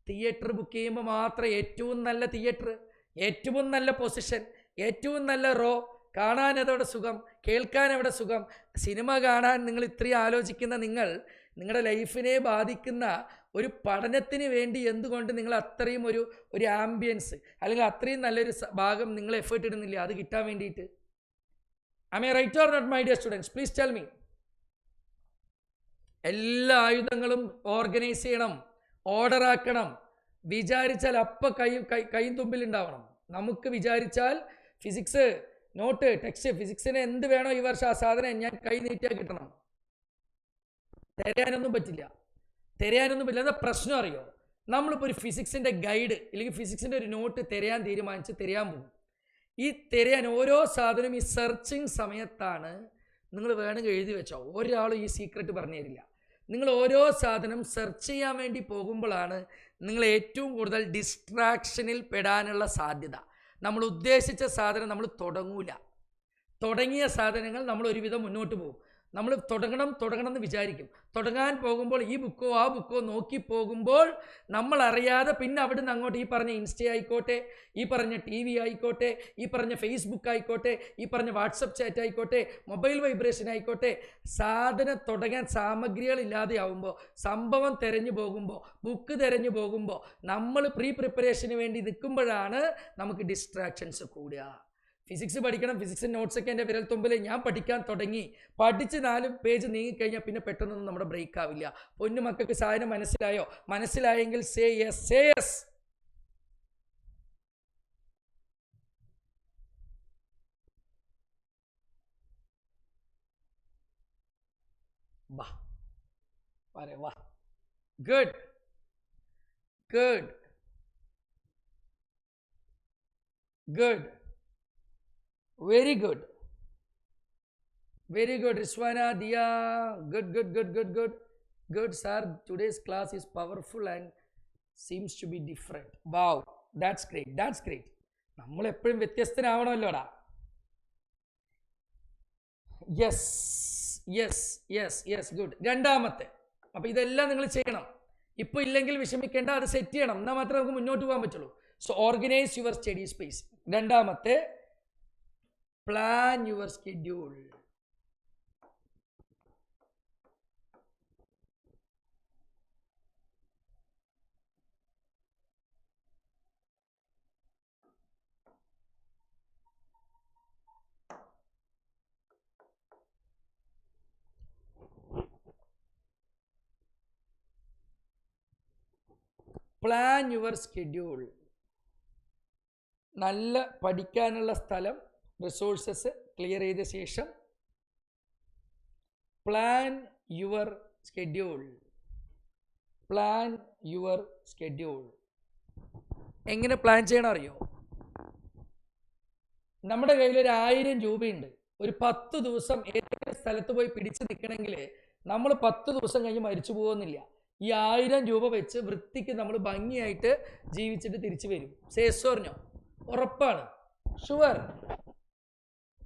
Speaker 1: തിയേറ്റർ ബുക്ക് ചെയ്യുമ്പോൾ മാത്രം ഏറ്റവും നല്ല തിയേറ്റർ, ഏറ്റവും നല്ല പൊസിഷൻ, ഏറ്റവും നല്ല റോ, കാണാൻ അതവിടെ സുഖം, കേൾക്കാൻ അവിടെ സുഖം. സിനിമ കാണാൻ നിങ്ങൾ ഇത്രയും ആലോചിക്കുന്ന നിങ്ങളുടെ ലൈഫിനെ ബാധിക്കുന്ന ഒരു പഠനത്തിന് വേണ്ടി എന്തുകൊണ്ട് നിങ്ങൾ അത്രയും ഒരു ആംബിയൻസ് അല്ലെങ്കിൽ അത്രയും നല്ലൊരു ഭാഗം നിങ്ങൾ എഫേർട്ട് ഇടുന്നില്ല അത് കിട്ടാൻ വേണ്ടിയിട്ട്? I may right or not my dear students? Please tell me. എല്ലാ ആയുധങ്ങളും ഓർഗനൈസ് ചെയ്യണം, ഓർഡർ ആക്കണം. വിചാരിച്ചാൽ അപ്പം കൈ തുമ്പിൽ ഉണ്ടാവണം. നമുക്ക് വിചാരിച്ചാൽ ഫിസിക്സ് നോട്ട്, ടെക്സ്റ്റ്, ഫിസിക്സിന് എന്ത് വേണോ ഈ വർഷം ആ സാധനം ഞാൻ കൈ നീട്ടിയാൽ കിട്ടണം. തിരയാനൊന്നും പറ്റില്ല. എന്താ പ്രശ്നം അറിയോ? നമ്മളിപ്പോൾ ഒരു ഫിസിക്സിൻ്റെ ഗൈഡ് അല്ലെങ്കിൽ ഫിസിക്സിൻ്റെ ഒരു നോട്ട് തിരയാൻ പോകും. ഈ തിരയാൻ ഓരോ സാധനവും ഈ സെർച്ചിങ് സമയത്താണ്. നിങ്ങൾ വേണമെങ്കിൽ എഴുതി വെച്ചോ, ഒരാളും ഈ സീക്രട്ട് പറഞ്ഞു തരില്ല. നിങ്ങൾ ഓരോ സാധനം സെർച്ച് ചെയ്യാൻ വേണ്ടി പോകുമ്പോഴാണ് നിങ്ങൾ ഏറ്റവും കൂടുതൽ ഡിസ്ട്രാക്ഷനിൽ പെടാനുള്ള സാധ്യത. നമ്മൾ ഉദ്ദേശിച്ച സാധനം നമ്മൾ തുടങ്ങിയ സാധനങ്ങൾ നമ്മൾ ഒരുവിധം മുന്നോട്ട് പോകും. നമ്മൾ തുടങ്ങണം എന്ന് വിചാരിക്കും. തുടങ്ങാൻ പോകുമ്പോൾ ഈ ബുക്കോ ആ ബുക്കോ നോക്കി പോകുമ്പോൾ നമ്മൾ അറിയാതെ പിന്നെ അവിടുന്ന് അങ്ങോട്ട് ഈ പറഞ്ഞ ഇൻസ്റ്റ ആയിക്കോട്ടെ, ഈ പറഞ്ഞ TV ആയിക്കോട്ടെ, ഈ പറഞ്ഞ ഫേസ്ബുക്ക് ആയിക്കോട്ടെ, ഈ പറഞ്ഞ വാട്സപ്പ് ചാറ്റ് ആയിക്കോട്ടെ, മൊബൈൽ വൈബ്രേഷൻ ആയിക്കോട്ടെ, സാധനം തുടങ്ങാൻ സാമഗ്രികളില്ലാതെ ആവുമ്പോൾ, സംഭവം തിരഞ്ഞു പോകുമ്പോൾ, ബുക്ക് തിരഞ്ഞു പോകുമ്പോൾ, നമ്മൾ പ്രിപ്പറേഷന് വേണ്ടി നിൽക്കുമ്പോഴാണ് നമുക്ക് ഡിസ്ട്രാക്ഷൻസ് കൂടുക. ഫിസിക്സ് പഠിക്കണം, ഫിസിക്സ് നോട്ട്സൊക്കെ എൻ്റെ വിരൽത്തുമ്പിൽ ഞാൻ പഠിക്കാൻ തുടങ്ങി. പഠിച്ച് 4 പേജ് നീങ്ങിക്കഴിഞ്ഞാൽ പിന്നെ പെട്ടെന്നൊന്നും നമ്മുടെ ബ്രേക്ക് ആവില്ല. പൊന്നു മക്കൾക്ക് സാധനം മനസ്സിലായോ? മനസ്സിലായെങ്കിൽ സേ യെസ്. വാ. Good. Good. Good. Very good. Very good. Rizwana, Dia. Good, good, good, good, good. Good, sir. Today's class is powerful and seems to be different. Wow. That's great. That's great. നമ്മൾ എപ്പോഴും വ്യത്യസ്തനാവണമല്ലോടാ. Yes yes yes yes good. രണ്ടാമത്തെ, അപ്പോൾ ഇതെല്ലാം നിങ്ങൾ ചെയ്യണം. ഇപ്പോൾ ഇല്ലെങ്കിൽ വിഷമിക്കേണ്ട, അത് സെറ്റ് ചെയ്യണം, എന്നാൽ മാത്രമേ നമുക്ക് മുന്നോട്ട് പോകാൻ പറ്റുള്ളൂ. So organise your study space. രണ്ടാമത്തെ, plan your schedule. Plan your schedule. നല്ല പഠിക്കാനുള്ള സ്ഥലം, റിസോഴ്സസ് ക്ലിയർ ചെയ്ത ശേഷം plan your schedule. Plan your schedule. എങ്ങനെ പ്ലാൻ ചെയ്യണം അറിയോ? നമ്മുടെ കയ്യിൽ ഒരു 1000 രൂപയുണ്ട്. ഒരു 10 ദിവസം ഏതെങ്കിലും സ്ഥലത്ത് പോയി പിടിച്ചു നിൽക്കണമെങ്കിൽ നമ്മൾ 10 ദിവസം കഴിഞ്ഞ് മരിച്ചു പോകുന്നില്ല. ഈ 1000 രൂപ വെച്ച് വൃത്തിക്ക് നമ്മൾ ഭംഗിയായിട്ട് ജീവിച്ചിട്ട് തിരിച്ചു വരും. സേസ്വർഞ്ഞോ? ഉറപ്പാണ്, ഷുവർ.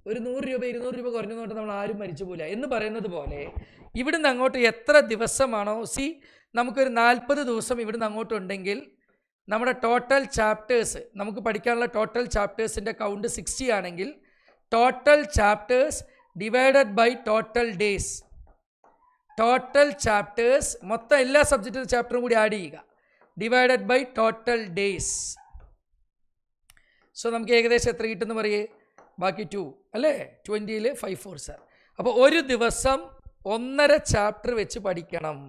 Speaker 1: ഒരു 100 രൂപ 200 രൂപ കുറഞ്ഞു കൊണ്ട് നമ്മൾ ആരും മരിച്ചു പോകില്ല എന്ന് പറയുന്നത് പോലെ ഇവിടുന്ന് അങ്ങോട്ട് എത്ര ദിവസമാണോ, നമുക്കൊരു 40 ദിവസം ഇവിടുന്ന് അങ്ങോട്ടുണ്ടെങ്കിൽ നമ്മുടെ ടോട്ടൽ ചാപ്റ്റേഴ്സ്, നമുക്ക് പഠിക്കാനുള്ള ടോട്ടൽ ചാപ്റ്റേഴ്സിൻ്റെ കൗണ്ട് 60 ആണെങ്കിൽ total chapters divided by total days. Total chapters മൊത്തം എല്ലാ സബ്ജക്റ്റ് ചാപ്റ്ററും കൂടി ആഡ് ചെയ്യുക, divided by total days. So നമുക്ക് ഏകദേശം എത്ര കിട്ടുമെന്ന് പറയേ? ബാക്കി 2 അല്ലേ? 20ൽ 5 4 സാർ. അപ്പോൾ ഒരു ദിവസം 1.5 ചാപ്റ്റർ വെച്ച് പഠിക്കണം.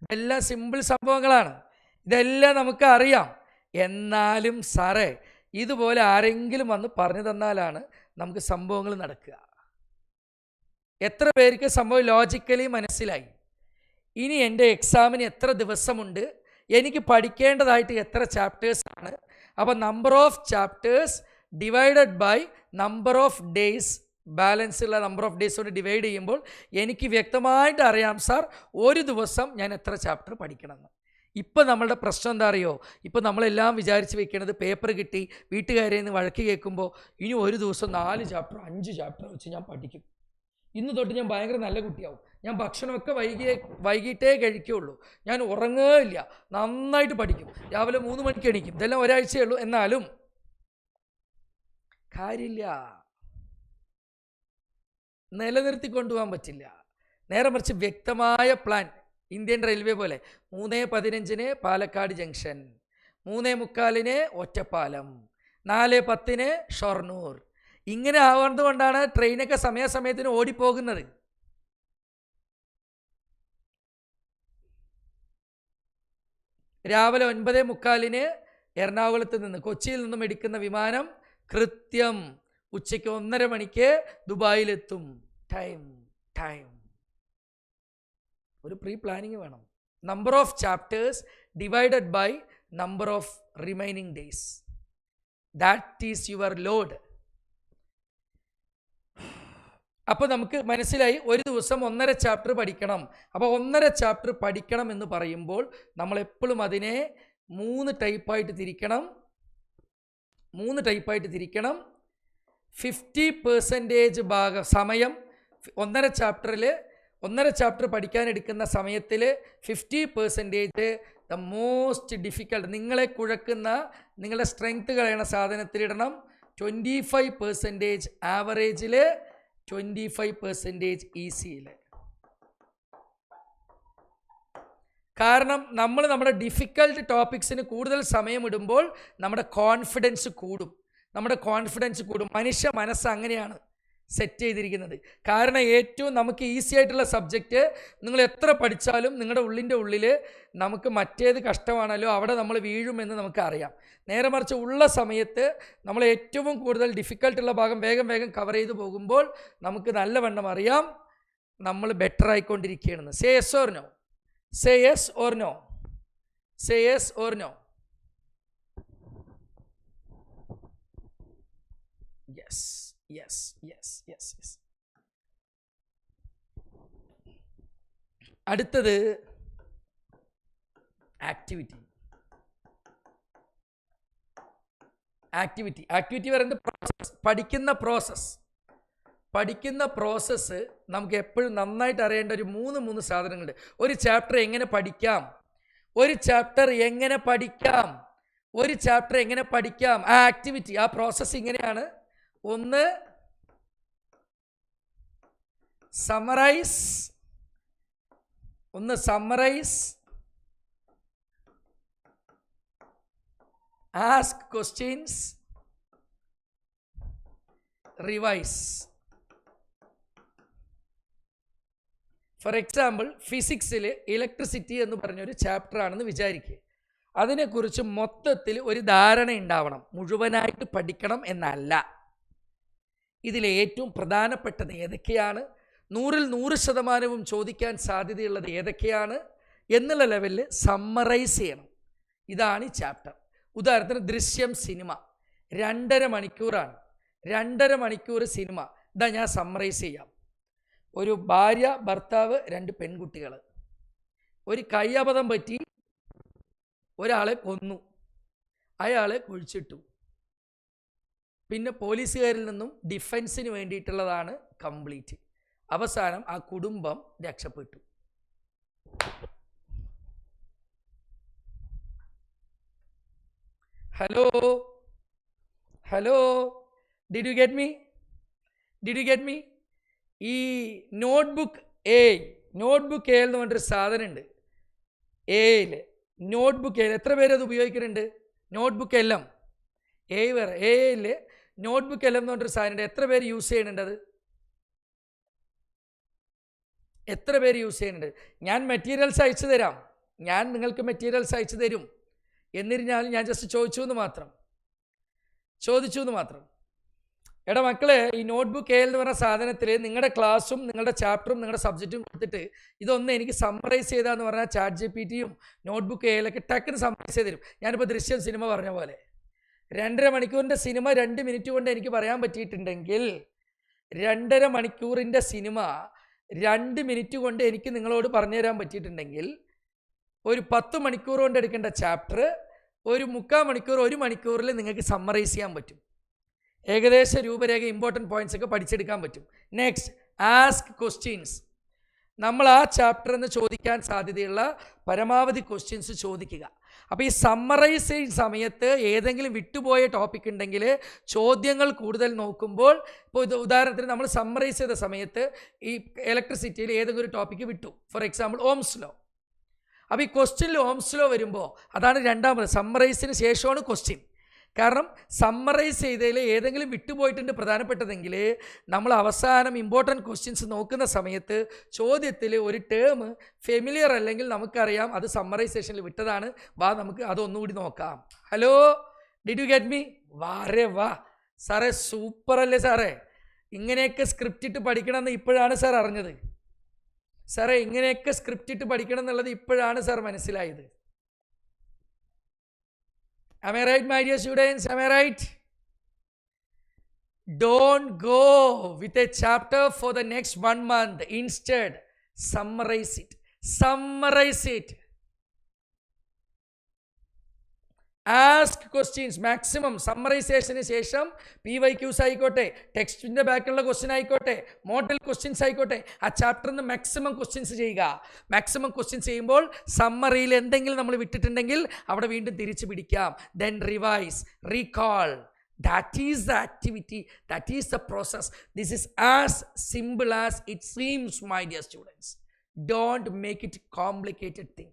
Speaker 1: ഇതെല്ലാം സിമ്പിൾ സംഭവങ്ങളാണ്, ഇതെല്ലാം നമുക്ക് അറിയാം. എന്നാലും സാറേ ഇതുപോലെ ആരെങ്കിലും വന്ന് പറഞ്ഞു തന്നാലാണ് നമുക്ക് സംഭവങ്ങൾ നടക്കുക. എത്ര പേർക്ക് സംഭവം ലോജിക്കലി മനസ്സിലായി? ഇനി എൻ്റെ എക്സാമിന് എത്ര ദിവസമുണ്ട്, എനിക്ക് പഠിക്കേണ്ടതായിട്ട് എത്ര ചാപ്റ്റേഴ്സാണ്, അപ്പോൾ number of chapters divided by number of days, balance ഉള്ള നമ്പർ ഓഫ് ഡേയ്സ് കൊണ്ട് ഡിവൈഡ് ചെയ്യുമ്പോൾ എനിക്ക് വ്യക്തമായിട്ട് അറിയാം സാർ ഒരു ദിവസം ഞാൻ എത്ര ചാപ്റ്റർ പഠിക്കണമെന്ന്. ഇപ്പം നമ്മളുടെ പ്രശ്നം എന്താ അറിയോ? ഇപ്പം നമ്മളെല്ലാം വിചാരിച്ച് വെക്കുന്നത് പേപ്പർ കിട്ടി വീട്ടുകാരെ നിന്ന് വഴക്ക് കേൾക്കുമ്പോൾ ഇനി ഒരു ദിവസം 4 ചാപ്റ്റർ 5 ചാപ്റ്റർ വെച്ച് ഞാൻ പഠിക്കും, ഇന്ന് തൊട്ട് ഞാൻ ഭയങ്കര നല്ല കുട്ടിയാവും, ഞാൻ ഭക്ഷണമൊക്കെ വൈകിട്ടേ കഴിക്കുകയുള്ളൂ, ഞാൻ ഉറങ്ങുകയില്ല, നന്നായിട്ട് പഠിക്കും, രാവിലെ 3 മണിക്ക് എണീക്കും. ഇതെല്ലാം ഒരാഴ്ചയേ ഉള്ളൂ. എന്നാലും കാര്യമില്ല, നിലനിർത്തി കൊണ്ടുപോകാൻ പറ്റില്ല. നേരെ മറിച്ച് വ്യക്തമായ പ്ലാൻ. ഇന്ത്യൻ റെയിൽവേ പോലെ 3:15 പാലക്കാട് ജംഗ്ഷൻ, 3:45 ഒറ്റപ്പാലം, 4:10 ഷൊർണൂർ. ഇങ്ങനെ ആവുന്നത് കൊണ്ടാണ് ട്രെയിനൊക്കെ സമയാസമയത്തിന് ഓടിപ്പോകുന്നത്. രാവിലെ 9:45 എറണാകുളത്ത് നിന്ന്, കൊച്ചിയിൽ നിന്നും എടുക്കുന്ന വിമാനം കൃത്യം ഉച്ചയ്ക്ക് 1:30 മണിക്ക് ദുബായിലെത്തും. ടൈം. ഒരു പ്രീ പ്ലാനിങ് വേണം. Number of chapters divided by number of remaining days. That is your load. അപ്പോൾ നമുക്ക് മനസ്സിലായി ഒരു ദിവസം 1.5 ചാപ്റ്റർ പഠിക്കണം. അപ്പോൾ 1.5 ചാപ്റ്റർ പഠിക്കണം എന്ന് പറയുമ്പോൾ നമ്മളെപ്പോഴും അതിനെ 3 ടൈപ്പായിട്ട് തിരിക്കണം. 50% ഭാഗം സമയം 1.5 ചാപ്റ്ററിൽ 1.5 ചാപ്റ്റർ പഠിക്കാനെടുക്കുന്ന സമയത്തിൽ 50% ദ മോസ്റ്റ് ഡിഫിക്കൽട്ട്, നിങ്ങളെ കുഴക്കുന്ന, നിങ്ങളുടെ സ്ട്രെങ്ത് കളയണ സാധനത്തിലിടണം. 25% ആവറേജിൽ, 25% ഈസിയിൽ. കാരണം നമ്മൾ നമ്മുടെ ഡിഫിക്കൽട്ട് ടോപ്പിക്സിന് കൂടുതൽ സമയമിടുമ്പോൾ നമ്മുടെ കോൺഫിഡൻസ് കൂടും. മനുഷ്യ മനസ്സ് അങ്ങനെയാണ് സെറ്റ് ചെയ്തിരിക്കുന്നത്. കാരണം ഏറ്റവും നമുക്ക് ഈസി ആയിട്ടുള്ള സബ്ജക്റ്റ് നിങ്ങൾ എത്ര പഠിച്ചാലും നിങ്ങളുടെ ഉള്ളിൽ നമുക്ക് മറ്റേത് കഷ്ടമാണല്ലോ അവിടെ നമ്മൾ വീഴുമെന്ന് നമുക്കറിയാം. നേരെ മറിച്ച് ഉള്ള സമയത്ത് നമ്മൾ ഏറ്റവും കൂടുതൽ ഡിഫിക്കൽട്ടുള്ള ഭാഗം വേഗം കവർ ചെയ്ത് പോകുമ്പോൾ നമുക്ക് നല്ലവണ്ണം അറിയാം നമ്മൾ ബെറ്റർ ആയിക്കൊണ്ടിരിക്കുകയാണെന്ന്. Say yes or no, say yes or no, say yes or no. Yes yes yes yes yes. അടുത്തത് ആക്ടിവിറ്റി. ആക്ടിവിറ്റി പറയുന്നത് പ്രോസസ്, പഠിക്കുന്ന പ്രോസസ്സ് നമുക്ക് എപ്പോഴും നന്നായിട്ട് അറിയേണ്ട ഒരു മൂന്ന് സാധനങ്ങളുണ്ട്. ഒരു ചാപ്റ്റർ എങ്ങനെ പഠിക്കാം, ആ ആക്ടിവിറ്റി, ആ പ്രോസസ്സ് ഇങ്ങനെയാണ്. ഒന്ന് summarise, ask questions, revise. For example ഫിസിക്സിൽ ഇലക്ട്രിസിറ്റി എന്ന് പറഞ്ഞൊരു ചാപ്റ്റർ ആണെന്ന് വിചാരിക്കുക. അതിനെക്കുറിച്ച് മൊത്തത്തിൽ ഒരു ധാരണ ഉണ്ടാവണം. മുഴുവനായിട്ട് പഠിക്കണം എന്നല്ല. ഇതിലെ ഏറ്റവും പ്രധാനപ്പെട്ടത് ഏതൊക്കെയാണ്, 100-ൽ 100% ചോദിക്കാൻ സാധ്യതയുള്ളത് ഏതൊക്കെയാണ് എന്നുള്ള ലെവലിൽ സമ്മറൈസ് ചെയ്യണം. ഇതാണ് ഈ ചാപ്റ്റർ. ഉദാഹരണത്തിന് ദൃശ്യം സിനിമ 2.5 മണിക്കൂറാണ്. 2.5 മണിക്കൂർ സിനിമ. ഇതാ ഞാൻ സമ്മറൈസ് ചെയ്യാം. ഒരു ഭാര്യ, ഭർത്താവ്, 2 പെൺകുട്ടികൾ. ഒരു കയ്യബദ്ധം പറ്റി ഒരാളെ കൊന്നു, അയാളെ കുഴിച്ചിട്ടു. പിന്നെ പോലീസുകാരിൽ നിന്നും ഡിഫൻസിന് വേണ്ടിയിട്ടുള്ളതാണ് കംപ്ലീറ്റ്. അവസാനം ആ കുടുംബം രക്ഷപ്പെട്ടു. Hello, did you get me? ഈ നോട്ട്ബുക്ക് എ എന്ന് പറഞ്ഞൊരു സാധനമുണ്ട്. നോട്ട്ബുക്ക് എയിൽ എത്ര പേര് അത് ഉപയോഗിക്കുന്നുണ്ട്? നോട്ട്ബുക്ക് എല്ലാം വേറെ എയിൽ നോട്ട്ബുക്ക് എല്ലാം എന്ന് പറഞ്ഞൊരു സാധനമുണ്ട്. എത്ര പേര് യൂസ് ചെയ്യുന്നുണ്ട്? അത് എത്ര പേര് യൂസ് ചെയ്യുന്നുണ്ട്? ഞാൻ മെറ്റീരിയൽസ് അയച്ചു തരാം, ഞാൻ നിങ്ങൾക്ക് മെറ്റീരിയൽസ് അയച്ചു തരും. എന്നിരുന്നാലും ഞാൻ ജസ്റ്റ് ചോദിച്ചു എന്ന് മാത്രം. എടാ മക്കളെ, ഈ നോട്ട്ബുക്ക് എ എന്ന് പറഞ്ഞ സാധനത്തിൽ നിങ്ങളുടെ ക്ലാസ്സും നിങ്ങളുടെ ചാപ്റ്ററും നിങ്ങളുടെ സബ്ജക്റ്റും കൊടുത്തിട്ട് ഇതൊന്ന് എനിക്ക് സമ്മറൈസ് ചെയ്താന്ന് പറഞ്ഞാൽ ചാറ്റ് ജിപിടിയും നോട്ട്ബുക്ക് എയിലൊക്കെ ടക്കിന് സമ്മറൈസ് ചെയ്ത് തരും. ഞാനിപ്പോൾ ദൃശ്യം സിനിമ പറഞ്ഞ പോലെ 2.5 മണിക്കൂറിൻ്റെ സിനിമ 2 മിനിറ്റ് കൊണ്ട് എനിക്ക് പറയാൻ പറ്റിയിട്ടുണ്ടെങ്കിൽ 2.5 മണിക്കൂറിൻ്റെ സിനിമ 2 മിനിറ്റ് കൊണ്ട് എനിക്ക് നിങ്ങളോട് പറഞ്ഞു തരാൻ പറ്റിയിട്ടുണ്ടെങ്കിൽ ഒരു 10 മണിക്കൂർ കൊണ്ട് എടുക്കേണ്ട ചാപ്റ്റർ ഒരു 3/4 മണിക്കൂർ 1 മണിക്കൂറിൽ നിങ്ങൾക്ക് സമ്മറൈസ് ചെയ്യാൻ പറ്റും. ഏകദേശ രൂപരേഖ ഇമ്പോർട്ടൻറ്റ് പോയിന്റ്സ് ഒക്കെ പഠിച്ചെടുക്കാൻ പറ്റും. Next, ask questions. നമ്മൾ ആ ചാപ്റ്ററിൽ നിന്ന് ചോദിക്കാൻ സാധ്യതയുള്ള പരമാവധി ക്വസ്റ്റ്യൻസ് ചോദിക്കുക. അപ്പോൾ ഈ സമ്മറൈസ് ചെയ്യുന്ന സമയത്ത് ഏതെങ്കിലും വിട്ടുപോയ ടോപ്പിക് ഉണ്ടെങ്കിൽ ചോദ്യങ്ങൾ കൂടുതൽ നോക്കുമ്പോൾ, ഇപ്പോൾ ഉദാഹരണത്തിന് നമ്മൾ സമ്മറൈസ് ചെയ്ത സമയത്ത് ഈ ഇലക്ട്രിസിറ്റിയിൽ ഏതെങ്കിലും ഒരു ടോപ്പിക്ക് വിട്ടു, ഫോർ എക്സാമ്പിൾ ഓംസ് ലോ. അപ്പോൾ ഈ ക്വസ്റ്റ്യനിൽ ഓംസ് ലോ വരുമ്പോൾ അതാണ് രണ്ടാമത്, സമ്മറൈസിന് ശേഷമാണ് ക്വസ്റ്റ്യൻ. കാരണം സമ്മറൈസ് ചെയ്തതിൽ ഏതെങ്കിലും വിട്ടുപോയിട്ടുണ്ട് പ്രധാനപ്പെട്ടതെങ്കിൽ നമ്മൾ അവസാനം ഇമ്പോർട്ടൻറ്റ് ക്വസ്റ്റ്യൻസ് നോക്കുന്ന സമയത്ത് ചോദ്യത്തിൽ ഒരു ടേം ഫെമിലിയർ അല്ലെങ്കിൽ നമുക്കറിയാം അത് സമ്മറൈസേഷനിൽ വിട്ടതാണ്. നമുക്ക് അതൊന്നുകൂടി നോക്കാം. Hello, did you get me? വാ സാറേ, സൂപ്പർ അല്ലേ സാറേ? ഇങ്ങനെയൊക്കെ സ്ക്രിപ്റ്റ് ഇട്ട് പഠിക്കണമെന്ന് ഇപ്പോഴാണ് സാർ അറിഞ്ഞത്. സാറേ, ഇങ്ങനെയൊക്കെ സ്ക്രിപ്റ്റ് ഇട്ട് പഠിക്കണം എന്നുള്ളത് ഇപ്പോഴാണ് സാർ മനസ്സിലായത്. Am I right, my dear students? Am I right? Don't go with a chapter for the next 1 month. Instead, summarize it. Ask questions. Maximum സമ്മറൈസേഷന് ശേഷം PYQs ആയിക്കോട്ടെ, ടെക്സ്റ്റിൻ്റെ ബാക്കിലുള്ള ക്വസ്റ്റ്യൻ ആയിക്കോട്ടെ, മോഡൽ ക്വസ്റ്റ്യൻസ് ആയിക്കോട്ടെ, ആ ചാപ്റ്ററിൽ നിന്ന് മാക്സിമം ക്വസ്റ്റ്യൻസ് ചെയ്യുക. മാക്സിമം ക്വസ്റ്റ്യൻസ് ചെയ്യുമ്പോൾ സമ്മറിയിൽ എന്തെങ്കിലും നമ്മൾ വിട്ടിട്ടുണ്ടെങ്കിൽ അവിടെ വീണ്ടും തിരിച്ചു പിടിക്കാം. Then revise, recall. That is the activity, that is the process. This is as simple as it seems, my dear students. Don't make it complicated thing.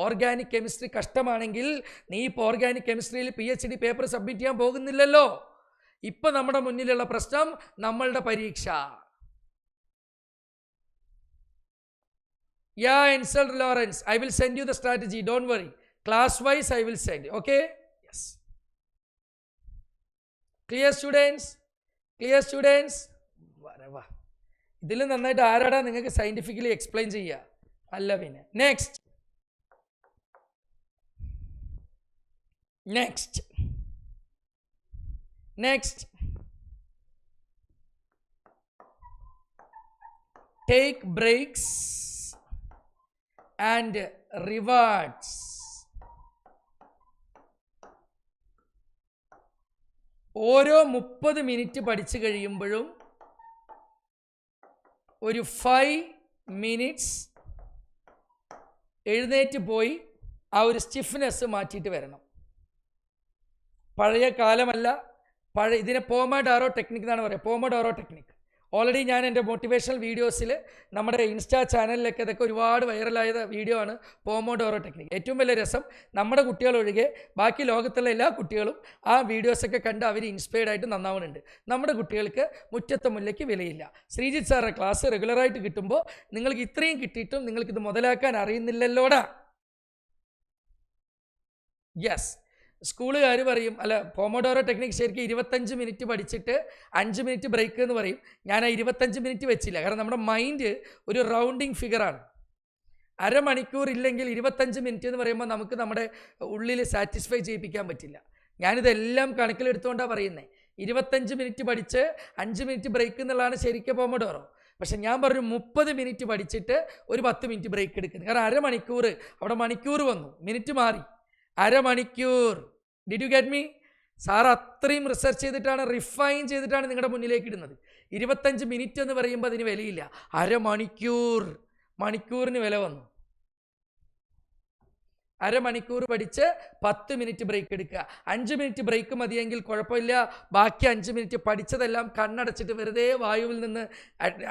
Speaker 1: Organic chemistry കഷ്ടമാണെങ്കിൽ നീ ഇപ്പോൾ ഓർഗാനിക് കെമിസ്ട്രിയിൽ PhD പേപ്പർ സബ്മിറ്റ് ചെയ്യാൻ പോകുന്നില്ലല്ലോ. ഇപ്പം നമ്മുടെ മുന്നിലുള്ള പ്രശ്നം നമ്മളുടെ പരീക്ഷ. Insult Lawrence, I will send you the strategy, don't worry. Class wise I will send, okay? Yes. Clear students? Whatever. ഇതിൽ നന്നായിട്ട് ആരാടാ നിങ്ങൾക്ക് സയൻറ്റിഫിക്കലി എക്സ്പ്ലെയിൻ ചെയ്യുക? അല്ല പിന്നെ. Next take breaks and rewards. ഓരോ 30 മിനിറ്റ് പഠിച്ചു കഴിയുമ്പോഴും ഒരു 5 മിനിറ്റ്സ് എഴുന്നേറ്റ് പോയി ആ ഒരു സ്റ്റിഫ്നെസ് മാറ്റിയിട്ട് വരണം. പഴയ കാലമല്ല, ഇതിനെ പോമഡോറോ ടെക്നിക് എന്നാണ് പറയുക. പോമഡോറോ ടെക്നിക് ഓൾറെഡി ഞാൻ എൻ്റെ മോട്ടിവേഷണൽ വീഡിയോസിൽ നമ്മുടെ ഇൻസ്റ്റാ ചാനലിലൊക്കെ ഇതൊക്കെ ഒരുപാട് വൈറലായ വീഡിയോ ആണ് പോമോഡോറോ ടെക്നിക്. ഏറ്റവും വലിയ രസം, നമ്മുടെ കുട്ടികൾ ഒഴികെ ബാക്കി ലോകത്തുള്ള എല്ലാ കുട്ടികളും ആ വീഡിയോസൊക്കെ കണ്ട് അവർ ഇൻസ്പയർഡ് ആയിട്ട് നന്നാവുന്നുണ്ട്. നമ്മുടെ കുട്ടികൾക്ക് മുറ്റത്തെ മുല്ലയ്ക്ക് വിലയില്ല. ശ്രീജിത്ത് സാറിൻ്റെ ക്ലാസ് റെഗുലറായിട്ട് കിട്ടുമ്പോൾ നിങ്ങൾക്ക് ഇത്രയും കിട്ടിയിട്ടും നിങ്ങൾക്കിത് മുതലാക്കാൻ അറിയുന്നില്ലല്ലോടാ. യെസ്, സ്കൂളുകാർ പറയും അല്ല, പോമോഡോറോ ടെക്നിക് ശരിക്കും 25 മിനിറ്റ് പഠിച്ചിട്ട് 5 മിനിറ്റ് ബ്രേക്ക് എന്ന് പറയും. ഞാൻ ആ 25 മിനിറ്റ് വെച്ചില്ല, കാരണം നമ്മുടെ മൈൻഡ് ഒരു റൗണ്ടിങ് ഫിഗറാണ്. അരമണിക്കൂർ ഇല്ലെങ്കിൽ 25 മിനിറ്റ് എന്ന് പറയുമ്പോൾ നമുക്ക് നമ്മുടെ ഉള്ളിൽ സാറ്റിസ്ഫൈ ചെയ്യിപ്പിക്കാൻ പറ്റില്ല. ഞാനിതെല്ലാം കണക്കിലെടുത്തുകൊണ്ടാണ് പറയുന്നത്. 25 മിനിറ്റ് പഠിച്ച് 5 മിനിറ്റ് ബ്രേക്ക് എന്നുള്ളതാണ് ശരിക്കും പോമോഡോറോ. പക്ഷെ ഞാൻ പറഞ്ഞു 30 മിനിറ്റ് പഠിച്ചിട്ട് ഒരു 10 മിനിറ്റ് ബ്രേക്ക് എടുക്കുന്നത്. കാരണം അരമണിക്കൂർ, അവിടെ മണിക്കൂർ വന്നു, മിനിറ്റ് മാറി, അരമണിക്കൂർ. Did you get me? Sir അത്രയും റിസർച്ച് ചെയ്തിട്ടാണ്, റിഫൈൻ ചെയ്തിട്ടാണ് നിങ്ങളുടെ മുന്നിലേക്ക് ഇടുന്നത്. 25 മിനിറ്റ് എന്ന് പറയുമ്പോൾ അതിന് വിലയില്ല. മണിക്കൂറിന് വില വന്നു. അരമണിക്കൂർ പഠിച്ച് 10 മിനിറ്റ് ബ്രേക്ക് എടുക്കുക. 5 മിനിറ്റ് ബ്രേക്ക് മതിയെങ്കിൽ കുഴപ്പമില്ല. ബാക്കി 5 മിനിറ്റ് പഠിച്ചതെല്ലാം കണ്ണടച്ചിട്ട് വെറുതെ വായുവിൽ നിന്ന്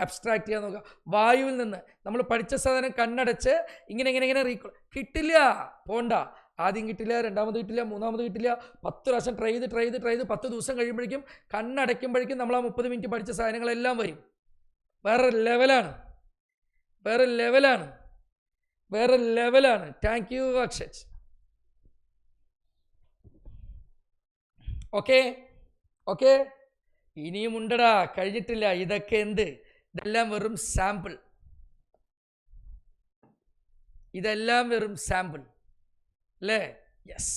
Speaker 1: അബ്സ്ട്രാക്ട് ചെയ്യാൻ നോക്കുക. വായുവിൽ നിന്ന് നമ്മൾ പഠിച്ച സാധനം കണ്ണടച്ച് ഇങ്ങനെ റീകോൾ കിട്ടില്ല. പോണ്ട. ആദ്യം കിട്ടില്ല, രണ്ടാമത് കിട്ടില്ല, മൂന്നാമത് കിട്ടില്ല. 10 പ്രാവശ്യം ട്രൈ ചെയ്ത് 10 ദിവസം കഴിയുമ്പോഴേക്കും കണ്ണടയ്ക്കുമ്പോഴേക്കും നമ്മൾ ആ 30 മിനിറ്റ് പഠിച്ച സാധനങ്ങളെല്ലാം വരും. വേറെ ലെവലാണ്. Thank you Akshay. ഓക്കെ, ഇനിയും ഉണ്ടടാ, കഴിഞ്ഞിട്ടില്ല. ഇതൊക്കെ എന്ത്? ഇതെല്ലാം വെറും സാമ്പിൾ അല്ലേ? യെസ്.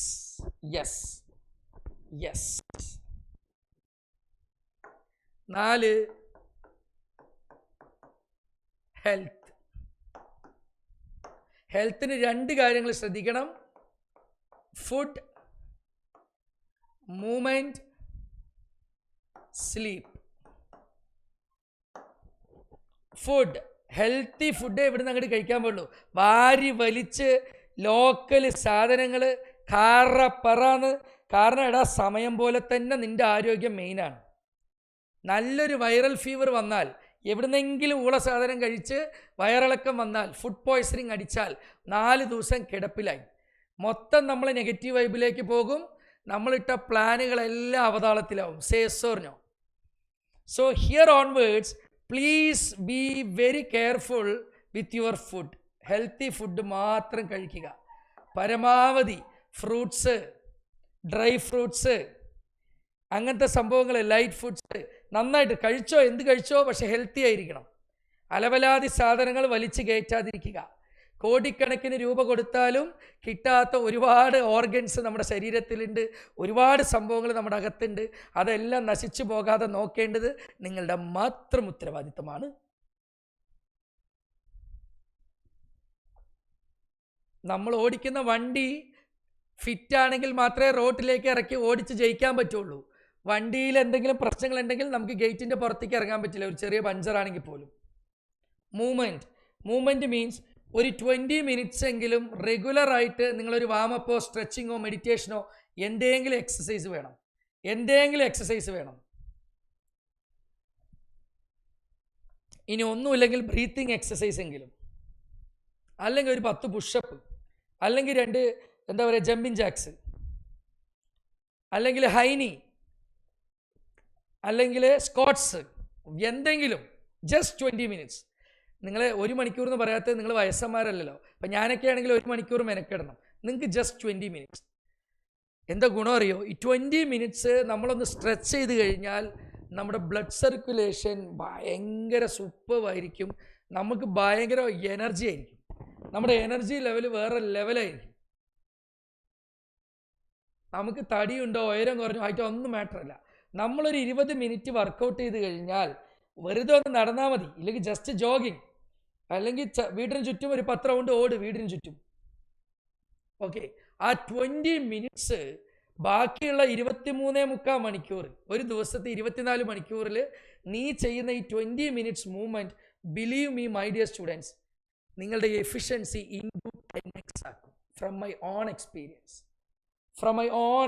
Speaker 1: 4 ഹെൽത്തിന് 2 കാര്യങ്ങൾ ശ്രദ്ധിക്കണം. Food, movement, sleep. Food, healthy food എവിടുന്ന് അങ്ങോട്ട് കഴിക്കാൻ പാടുള്ളൂ. വാരി വലിച്ച് ലോക്കൽ സാധനങ്ങൾ പറന്ന്. കാരണം എടാ, സമയം പോലെ തന്നെ നിൻ്റെ ആരോഗ്യം മെയിനാണ്. നല്ലൊരു വൈറൽ ഫീവർ വന്നാൽ, എവിടുന്നെങ്കിലും ഊള സാധനം കഴിച്ച് വയറിളക്കം വന്നാൽ, ഫുഡ് പോയ്സണിങ് അടിച്ചാൽ 4 ദിവസം കിടപ്പിലായി. മൊത്തം നമ്മൾ നെഗറ്റീവ് വൈബിലേക്ക് പോകും. നമ്മളിട്ട പ്ലാനുകളെല്ലാം അവതാളത്തിലാവും. Say yes or no. So here onwards please be very careful with your food. Healthy food മാത്രം കഴിക്കുക. പരമാവധി ഫ്രൂട്ട്സ്, ഡ്രൈ ഫ്രൂട്ട്സ്, അങ്ങനത്തെ സംഭവങ്ങൾ, ലൈറ്റ് ഫുഡ്സ് നന്നായിട്ട് കഴിച്ചോ. എന്ത് കഴിച്ചോ, പക്ഷെ ഹെൽത്തി ആയിരിക്കണം. അലവലാതി സാധനങ്ങൾ വലിച്ചു കയറ്റാതിരിക്കുക. കോടിക്കണക്കിന് രൂപ കൊടുത്താലും കിട്ടാത്ത ഒരുപാട് ഓർഗൻസ് നമ്മുടെ ശരീരത്തിലുണ്ട്. ഒരുപാട് സംഭവങ്ങൾ നമ്മുടെ അകത്തുണ്ട്. അതെല്ലാം നശിച്ചു പോകാതെ നോക്കേണ്ടത് നിങ്ങളുടെ മാത്രം ഉത്തരവാദിത്തമാണ്. നമ്മൾ ഓടിക്കുന്ന വണ്ടി ഫിറ്റാണെങ്കിൽ മാത്രമേ റോഡിലേക്ക് ഇറക്കി ഓടിച്ച് ജയിക്കാൻ പറ്റുള്ളൂ. വണ്ടിയിൽ എന്തെങ്കിലും പ്രശ്നങ്ങളുണ്ടെങ്കിൽ നമുക്ക് ഗേറ്റിൻ്റെ പുറത്തേക്ക് ഇറങ്ങാൻ പറ്റില്ല, ഒരു ചെറിയ പഞ്ചറാണെങ്കിൽ പോലും. മൂവ്മെൻറ്റ് മീൻസ് ഒരു 20 മിനിറ്റ്സ് എങ്കിലും റെഗുലറായിട്ട് നിങ്ങളൊരു വാമപ്പോ സ്ട്രെച്ചിങ്ങോ മെഡിറ്റേഷനോ എന്തെങ്കിലും എക്സസൈസ് വേണം. ഇനി ഒന്നുമില്ലെങ്കിൽ ബ്രീത്തിങ് എക്സസൈസ് എങ്കിലും, അല്ലെങ്കിൽ ഒരു 10 പുഷപ്പ്, അല്ലെങ്കിൽ 2 ജമ്പിങ് ജാക്സ്, അല്ലെങ്കിൽ ഹൈനി, അല്ലെങ്കിൽ സ്ക്വാട്സ്, എന്തെങ്കിലും. Just 20 minutes. നിങ്ങൾ 1 മണിക്കൂർ എന്ന് പറയാത്തത് നിങ്ങൾ വയസ്സന്മാരല്ലല്ലോ. അപ്പം ഞാനൊക്കെ ആണെങ്കിൽ 1 മണിക്കൂർ മെനക്കിടണം. നിങ്ങൾക്ക് ജസ്റ്റ് 20 മിനിറ്റ്സ്. എന്താ ഗുണം അറിയോ? ഈ 20 മിനിറ്റ്സ് നമ്മളൊന്ന് സ്ട്രെച്ച് ചെയ്ത് കഴിഞ്ഞാൽ നമ്മുടെ ബ്ലഡ് സർക്കുലേഷൻ ഭയങ്കര സൂപ്പറായിരിക്കും, നമുക്ക് ഭയങ്കര എനർജി ആയിരിക്കും, നമ്മുടെ എനർജി ലെവൽ വേറെ ലെവലായിരിക്കും. നമുക്ക് തടിയുണ്ടോ ഉയരം കുറഞ്ഞോ ആയിട്ട് ഒന്നും മാറ്ററല്ല. നമ്മളൊരു 20 മിനിറ്റ് വർക്കൗട്ട് ചെയ്ത് കഴിഞ്ഞാൽ വെറുതെ ഒന്ന് നടന്നാൽ മതി, ഇല്ലെങ്കിൽ ജസ്റ്റ് ജോഗിങ്, അല്ലെങ്കിൽ വീടിന് ചുറ്റും ഒരു 10 റൗണ്ട് ഓട് വീടിന് ചുറ്റും. ഓക്കെ, ആ 20 മിനിറ്റ്സ് ബാക്കിയുള്ള 23.75 മണിക്കൂർ, ഒരു ദിവസത്തെ 24 മണിക്കൂറിൽ നീ ചെയ്യുന്ന ഈ 20 minutes movement, believe me my dear students, നിങ്ങളുടെ എഫിഷ്യൻസി ഇൻടു 10x ആക്കും. From my own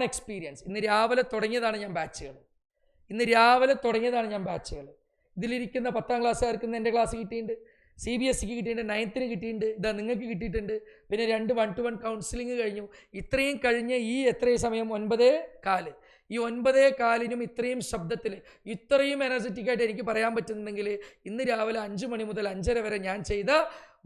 Speaker 1: experience. ഇന്ന് രാവിലെ തുടങ്ങിയതാണ് ഞാൻ ബാച്ചുകൾ. ഇതിലിരിക്കുന്ന 10ാം ക്ലാസ്സുകാർക്ക് എൻ്റെ ക്ലാസ് കിട്ടിയിട്ടുണ്ട്, CBSEക്ക് കിട്ടിയിട്ടുണ്ട്, 9th കിട്ടിയിട്ടുണ്ട്, ഇതാ നിങ്ങൾക്ക് കിട്ടിയിട്ടുണ്ട്. പിന്നെ 2 1-to-1 കൗൺസിലിംഗ് കഴിഞ്ഞു. ഇത്രയും കഴിഞ്ഞ് ഈ എത്രയും സമയം 9:15, ഈ 9:15 ഇത്രയും ശബ്ദത്തിൽ ഇത്രയും എനർജറ്റിക്കായിട്ട് എനിക്ക് പറയാൻ പറ്റുന്നുണ്ടെങ്കിൽ ഇന്ന് രാവിലെ 5 മണി മുതൽ 5:30 വരെ ഞാൻ ചെയ്ത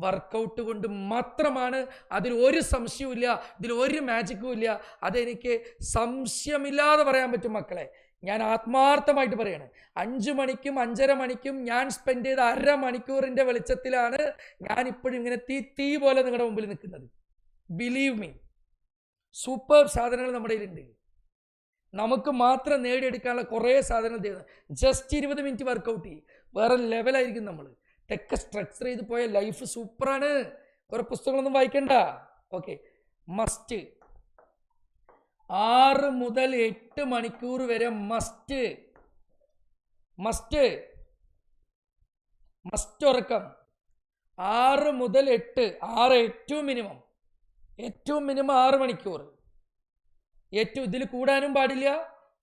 Speaker 1: വർക്കൗട്ട് കൊണ്ട് മാത്രമാണ്. അതിൽ ഒരു സംശയവും, ഇതിൽ ഒരു മാജിക്കും ഇല്ല. അതെനിക്ക് സംശയമില്ലാതെ പറയാൻ പറ്റും മക്കളെ, ഞാൻ ആത്മാർത്ഥമായിട്ട് പറയണേ. 5 മണിക്കും 5:30 മണിക്കും ഞാൻ സ്പെൻഡ് ചെയ്ത 1/2 മണിക്കൂറിൻ്റെ വെളിച്ചത്തിലാണ് ഞാൻ ഇപ്പോഴും ഇങ്ങനെ തീ പോലെ നിങ്ങളുടെ മുമ്പിൽ നിൽക്കുന്നത്. ബിലീവ് മീ, സൂപ്പർ സാധനങ്ങൾ നമ്മുടെ കയ്യിലുണ്ട്. നമുക്ക് മാത്രം നേടിയെടുക്കാനുള്ള കുറേ സാധനങ്ങൾ ചെയ്യുന്നത്. ജസ്റ്റ് 20 മിനിറ്റ് വർക്കൗട്ട് ചെയ്യും, വേറെ ലെവലായിരിക്കും. നമ്മൾ ടെക്ക് സ്ട്രക്ചർ ചെയ്ത് പോയ ലൈഫ് സൂപ്പറാണ്. കുറേ പുസ്തകങ്ങളൊന്നും വായിക്കണ്ട. ഓക്കെ, മസ്റ്റ് 6 മുതൽ 8 മണിക്കൂർ വരെ മസ്റ്റ് ഉറക്കം. 6 മുതൽ 8, 6 ഏറ്റവും മിനിമം 6 മണിക്കൂർ. ഇതിൽ കൂടാനും പാടില്ല,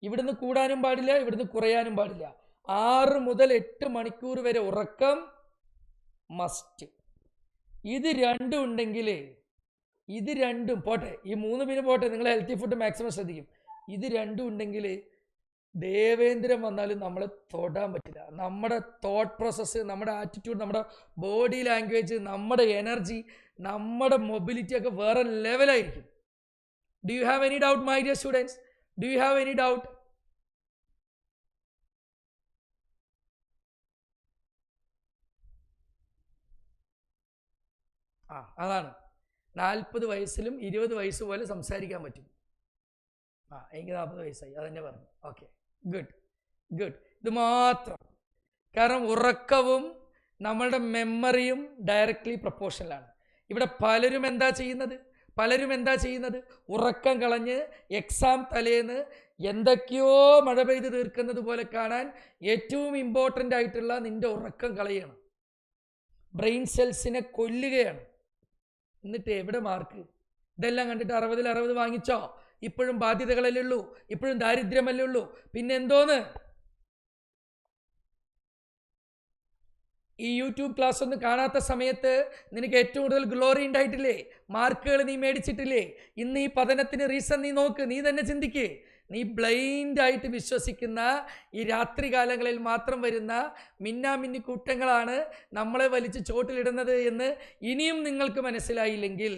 Speaker 1: ഇവിടുന്ന് കൂടാനും പാടില്ല, ഇവിടുന്ന് കുറയാനും പാടില്ല. 6 മുതൽ 8 മണിക്കൂർ വരെ ഉറക്കം മസ്റ്റ്. ഇത് രണ്ടും ഉണ്ടെങ്കിൽ, ഇത് രണ്ടും പോട്ടെ, ഈ 3 പിന്നെ പോട്ടെ, നിങ്ങൾ ഹെൽത്തി ഫുഡ് മാക്സിമം ശ്രദ്ധിക്കും. ഇത് രണ്ടും ഉണ്ടെങ്കിൽ ദേവേന്ദ്രൻ വന്നാലും നമ്മളെ തൊടാൻ പറ്റില്ല. നമ്മുടെ തോട്ട് പ്രോസസ്സ്, നമ്മുടെ ആറ്റിറ്റ്യൂഡ്, നമ്മുടെ ബോഡി ലാംഗ്വേജ്, നമ്മുടെ എനർജി, നമ്മുടെ മൊബിലിറ്റി ഒക്കെ വേറെ ലെവലായിരിക്കും. Do you have any doubt, my dear students? Do you have any doubt? അതാണ് 40 വയസ്സിലും 20 വയസ്സ് പോലെ സംസാരിക്കാൻ പറ്റും. എനിക്ക് 40 വയസ്സായി, അതെന്നെ പറഞ്ഞു. Okay, good. ഇത് മാത്രം. കാരണം ഉറക്കവും നമ്മളുടെ മെമ്മറിയും ഡയറക്റ്റ്ലി പ്രൊപ്പോർഷണലാണ്. ഇവിടെ പലരും എന്താ ചെയ്യുന്നത്? ഉറക്കം കളഞ്ഞ് എക്സാം തലേന്ന് എന്തൊക്കെയോ മഴ പെയ്ത് തീർക്കുന്നത് പോലെ കാണാൻ ഏറ്റവും ഇമ്പോർട്ടൻ്റ് ആയിട്ടുള്ള നിൻ്റെ ഉറക്കം കളയണം. ബ്രെയിൻ സെൽസിനെ കൊല്ലുകയാണ്. എന്നിട്ട് എവിടെ മാർക്ക്? ഇതെല്ലാം കണ്ടിട്ട് 60-ൽ 60 വാങ്ങിച്ചോ? ഇപ്പോഴും ബാധ്യതകളല്ലേ ഉള്ളൂ, ഇപ്പോഴും ദാരിദ്ര്യമല്ലേ ഉള്ളൂ, പിന്നെ എന്തോന്ന്? ഈ യൂട്യൂബ് ക്ലാസ് ഒന്നും കാണാത്ത സമയത്ത് നിനക്ക് ഏറ്റവും കൂടുതൽ ഗ്ലോറി ഉണ്ടായിട്ടില്ലേ? മാർക്കുകൾ നീ മേടിച്ചിട്ടില്ലേ? ഇന്ന് ഈ പതനത്തിന് റീസൺ നീ നോക്ക്, നീ തന്നെ ചിന്തിക്ക്. നീ ബ്ലൈൻഡായിട്ട് വിശ്വസിക്കുന്ന ഈ രാത്രി കാലങ്ങളിൽ മാത്രം വരുന്ന മിന്നാമിന്നി കൂട്ടങ്ങളാണ് നമ്മളെ വലിച്ച് ചോട്ടിലിടുന്നത് എന്ന് ഇനിയും നിങ്ങൾക്ക് മനസ്സിലായില്ലെങ്കിൽ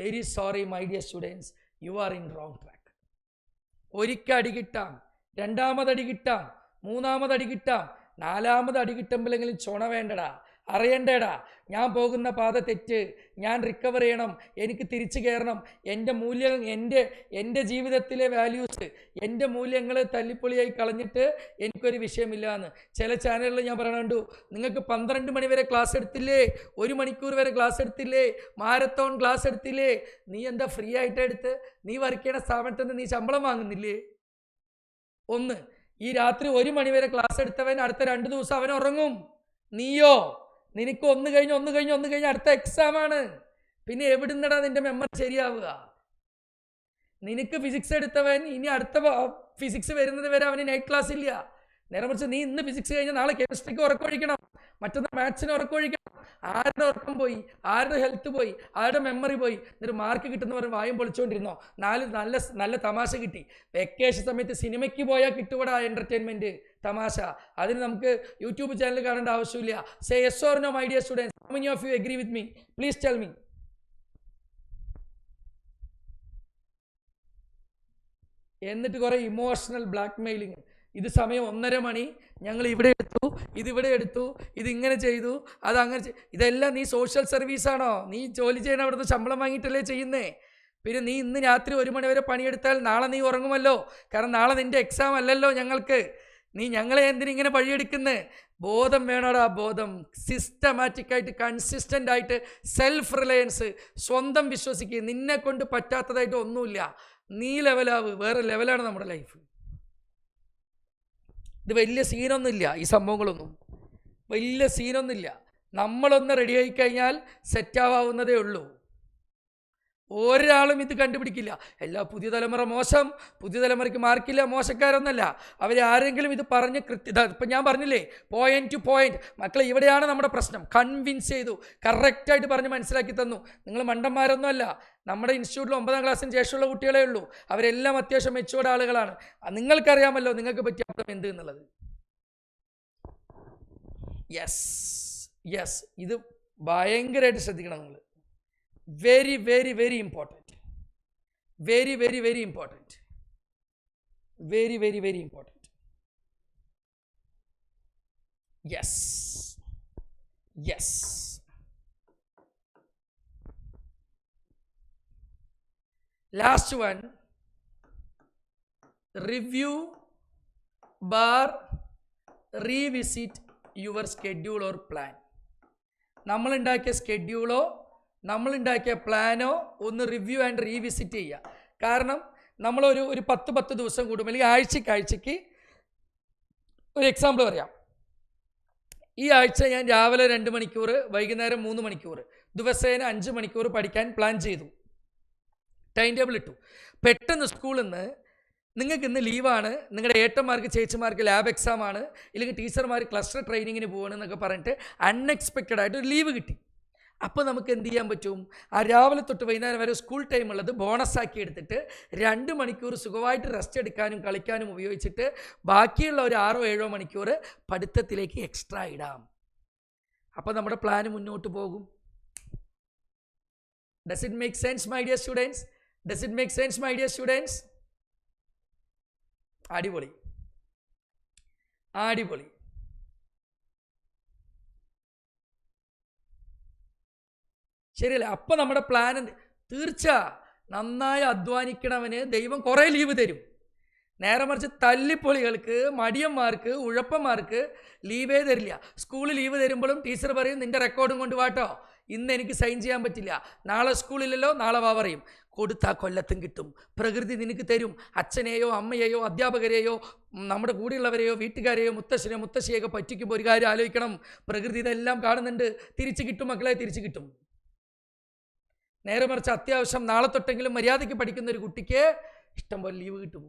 Speaker 1: very sorry my dear students, you are in wrong track. ഒരിക്കൽ അടി കിട്ടാം, 2ാമത് അടി കിട്ടാം, 3ാമത് അടി കിട്ടാം, 4ാമത് അടി കിട്ടുമ്പോഴെങ്കിലും ചുണ വേണ്ടടാ, അറിയണ്ടേടാ ഞാൻ പോകുന്ന പാത തെറ്റ്, ഞാൻ റിക്കവർ ചെയ്യണം, എനിക്ക് തിരിച്ചു കയറണം, എൻ്റെ മൂല്യം, എൻ്റെ ജീവിതത്തിലെ വാല്യൂസ്, എൻ്റെ മൂല്യങ്ങൾ തല്ലിപ്പൊളിയായി കളഞ്ഞിട്ട് എനിക്കൊരു വിഷയമില്ല എന്ന്. ചില ചാനലുകളിൽ ഞാൻ പറയണുണ്ടു, നിങ്ങൾക്ക് 12 മണി വരെ ക്ലാസ് എടുത്തില്ലേ, 1 മണിക്കൂർ വരെ ക്ലാസ് എടുത്തില്ലേ, മാരത്തോൺ ക്ലാസ് എടുത്തില്ലേ, നീ എന്താ ഫ്രീ ആയിട്ട് എടുത്ത്? നീ വർക്ക് ചെയ്യണ സ്ഥാപനത്തിൽ നിന്ന് നീ ശമ്പളം വാങ്ങുന്നില്ലേ? ഒന്ന്, ഈ രാത്രി 1 മണി വരെ ക്ലാസ് എടുത്തവൻ അടുത്ത 2 ദിവസം അവൻ ഉറങ്ങും. നീയോ? നിനക്ക് ഒന്ന് കഴിഞ്ഞ് അടുത്ത എക്സാമാണ്. പിന്നെ എവിടുന്നടാ നിന്റെ മെമ്മറി ശരിയാവുക? നിനക്ക് ഫിസിക്സ് എടുത്തവൻ ഇനി അടുത്ത ഫിസിക്സ് വരുന്നത് വരെ അവന് നൈറ്റ് ക്ലാസ് ഇല്ല. നേരെ മറിച്ച് നീ ഇന്ന് ഫിസിക്സ് കഴിഞ്ഞാൽ നാളെ കെമിസ്ട്രിക്ക് ഉറക്കമൊഴിക്കണം, മറ്റൊന്ന് മാത്സിന് ഉറക്കമൊഴിക്കണം. ആരുടെ ഉറക്കം പോയി? ആരുടെ ഹെൽത്ത് പോയി? ആരുടെ മെമ്മറി പോയി? എന്നിട്ട് മാർക്ക് കിട്ടുന്നവർ വായും പൊളിച്ചുകൊണ്ടിരുന്നോ? 4 നല്ല തമാശ കിട്ടി. വെക്കേഷൻ സമയത്ത് സിനിമയ്ക്ക് പോയാൽ കിട്ടുകൂടാ എൻ്റർടൈൻമെൻറ്റ്, തമാശ. അതിന് നമുക്ക് യൂട്യൂബ് ചാനൽ കാണേണ്ട ആവശ്യമില്ല. Say yes or no my dear students, how many of you agree with me? Please tell me. എന്നിട്ട് കുറേ ഇമോഷണൽ ബ്ലാക്ക് മെയിലിങ്. ഇത് സമയം 1:30 മണി, ഞങ്ങൾ ഇവിടെ എടുത്തു, ഇതിവിടെ എടുത്തു, ഇതിങ്ങനെ ചെയ്തു, അതങ്ങനെ ഇതെല്ലാം നീ സോഷ്യൽ സർവീസാണോ? നീ ജോലി ചെയ്യണ അവിടുന്ന് ശമ്പളം വാങ്ങിയിട്ടല്ലേ ചെയ്യുന്നേ? പിന്നെ നീ ഇന്ന് രാത്രി 1 മണി വരെ പണിയെടുത്താൽ നാളെ നീ ഉറങ്ങുമല്ലോ. കാരണം നാളെ നിൻ്റെ എക്സാം അല്ലല്ലോ ഞങ്ങൾക്ക്. നീ ഞങ്ങളെ എന്തിനിങ്ങനെ പഴിയെടുക്കുന്നത്? ബോധം വേണോടാ, ബോധം. സിസ്റ്റമാറ്റിക്കായിട്ട് കൺസിസ്റ്റൻ്റ് ആയിട്ട് സെൽഫ് റിലയൻസ്, സ്വന്തം വിശ്വസിക്കുക. നിന്നെ കൊണ്ട് പറ്റാത്തതായിട്ട് ഒന്നുമില്ല. നീ ലെവലാവ്. വേറെ ലെവലാണ് നമ്മുടെ ലൈഫ്. ഇത് വലിയ സീനൊന്നുമില്ല. ഈ സംഭവങ്ങളൊന്നും വലിയ സീനൊന്നുമില്ല. നമ്മളൊന്ന് റെഡി ആയി കഴിഞ്ഞാൽ സെറ്റാവാവുന്നതേ ഉള്ളൂ. ഒരാളും ഇത് കണ്ടുപിടിക്കില്ല. എല്ലാ പുതിയ തലമുറ മോശം, പുതിയ തലമുറയ്ക്ക് മാർക്കില്ല, മോശക്കാരൊന്നല്ല. അവരാരെങ്കിലും ഇത് പറഞ്ഞ് ഇപ്പം ഞാൻ പറഞ്ഞില്ലേ, പോയിന്റ് ടു പോയിന്റ്. മക്കളെ, ഇവിടെയാണ് നമ്മുടെ പ്രശ്നം. കൺവിൻസ് ചെയ്തു, കറക്റ്റായിട്ട് പറഞ്ഞ് മനസ്സിലാക്കി തന്നു. നിങ്ങൾ മണ്ടന്മാരൊന്നും അല്ല. നമ്മുടെ ഇൻസ്റ്റിറ്റ്യൂട്ടിൽ 9ാം ക്ലാസ്സിന് ശേഷമുള്ള കുട്ടികളേ ഉള്ളൂ. അവരെല്ലാം അത്യാവശ്യം മെച്ചുവേർഡ് ആളുകളാണ്. നിങ്ങൾക്കറിയാമല്ലോ നിങ്ങൾക്ക് പറ്റിയ അബദ്ധം എന്ത് എന്നുള്ളത്. യെസ്, ഇത് ഭയങ്കരമായിട്ട് ശ്രദ്ധിക്കണം നിങ്ങൾ. Very, very, very important. Very, very, very important. Very, very, very important. Yes. Last one. Review bar revisit your schedule or plan. നമ്മൾ ഉണ്ടാക്കിയ സ്കെഡ്യൂളോ നമ്മളുണ്ടാക്കിയ പ്ലാനോ ഒന്ന് റിവ്യൂ ആൻഡ് റീവിസിറ്റ് ചെയ്യുക. കാരണം നമ്മളൊരു 10 ദിവസം കൂടുമ്പോൾ അല്ലെങ്കിൽ ആഴ്ചയ്ക്ക് ഒരു എക്സാമ്പിൾ പറയാം. ഈ ആഴ്ച ഞാൻ രാവിലെ 2 മണിക്കൂർ, വൈകുന്നേരം 3 മണിക്കൂർ, ദിവസേന 5 മണിക്കൂർ പഠിക്കാൻ പ്ലാൻ ചെയ്തു, ടൈം ടേബിൾ ഇട്ടു. പെട്ടെന്ന് സ്കൂളിൽ നിന്ന് നിങ്ങൾക്ക് ഇന്ന് ലീവാണ്, നിങ്ങളുടെ ഏട്ടന്മാർക്ക് ചേച്ചിമാർക്ക് ലാബ് എക്സാം ആണ്, ഇല്ലെങ്കിൽ ടീച്ചർമാർ ക്ലസ്റ്റർ ട്രെയിനിങ്ങിന് പോകണമെന്നൊക്കെ പറഞ്ഞിട്ട് അൺഎക്സ്പെക്റ്റഡ് ആയിട്ട് ഒരു ലീവ് കിട്ടി. അപ്പോൾ നമുക്ക് എന്ത് ചെയ്യാൻ പറ്റും? ആ രാവിലെ തൊട്ട് വൈകുന്നേരം വരെ സ്കൂൾ ടൈം ഉള്ളത് ബോണസാക്കി എടുത്തിട്ട് 2 മണിക്കൂർ സുഖമായിട്ട് റെസ്റ്റ് എടുക്കാനും കളിക്കാനും ഉപയോഗിച്ചിട്ട് ബാക്കിയുള്ള ഒരു 6-7 മണിക്കൂർ പഠിത്തത്തിലേക്ക് എക്സ്ട്രാ ഇടാം. അപ്പോൾ നമ്മുടെ പ്ലാൻ മുന്നോട്ട് പോകും. Does it make sense, my dear students? Does it make sense, my dear students? അടിപൊളി. ശരിയല്ലേ? അപ്പം നമ്മുടെ പ്ലാൻ തീർച്ച നന്നായി അധ്വാനിക്കണവന് ദൈവം കുറേ ലീവ് തരും. നേരെ മറിച്ച് തല്ലിപ്പൊളികൾക്ക്, മടിയന്മാർക്ക്, ഉഴപ്പന്മാർക്ക് ലീവേ തരില്ല. സ്കൂളിൽ ലീവ് തരുമ്പോഴും ടീച്ചർ പറയും നിൻ്റെ റെക്കോർഡും കൊണ്ട് വാട്ടോ, ഇന്ന് എനിക്ക് സൈൻ ചെയ്യാൻ പറ്റില്ല, നാളെ സ്കൂളിലല്ലോ, നാളെ വാ പറയും. കൊടുത്താൽ കൊല്ലത്തും കിട്ടും. പ്രകൃതി നിനക്ക് തരും. അച്ഛനെയോ അമ്മയെയോ അധ്യാപകരെയോ നമ്മുടെ കൂടെയുള്ളവരെയോ വീട്ടുകാരെയോ മുത്തശ്ശിയെയൊക്കെ പറ്റിക്കുമ്പോൾ ഒരു കാര്യം ആലോചിക്കണം, പ്രകൃതി ഇതെല്ലാം കാണുന്നുണ്ട്. തിരിച്ചു കിട്ടും മക്കളെ, തിരിച്ചു കിട്ടും. നേരെ മറിച്ച് അത്യാവശ്യം നാളെ തൊട്ടെങ്കിലും മര്യാദയ്ക്ക് പഠിക്കുന്ന ഒരു കുട്ടിക്ക് ഇഷ്ടംപോലെ ലീവ് കിട്ടും.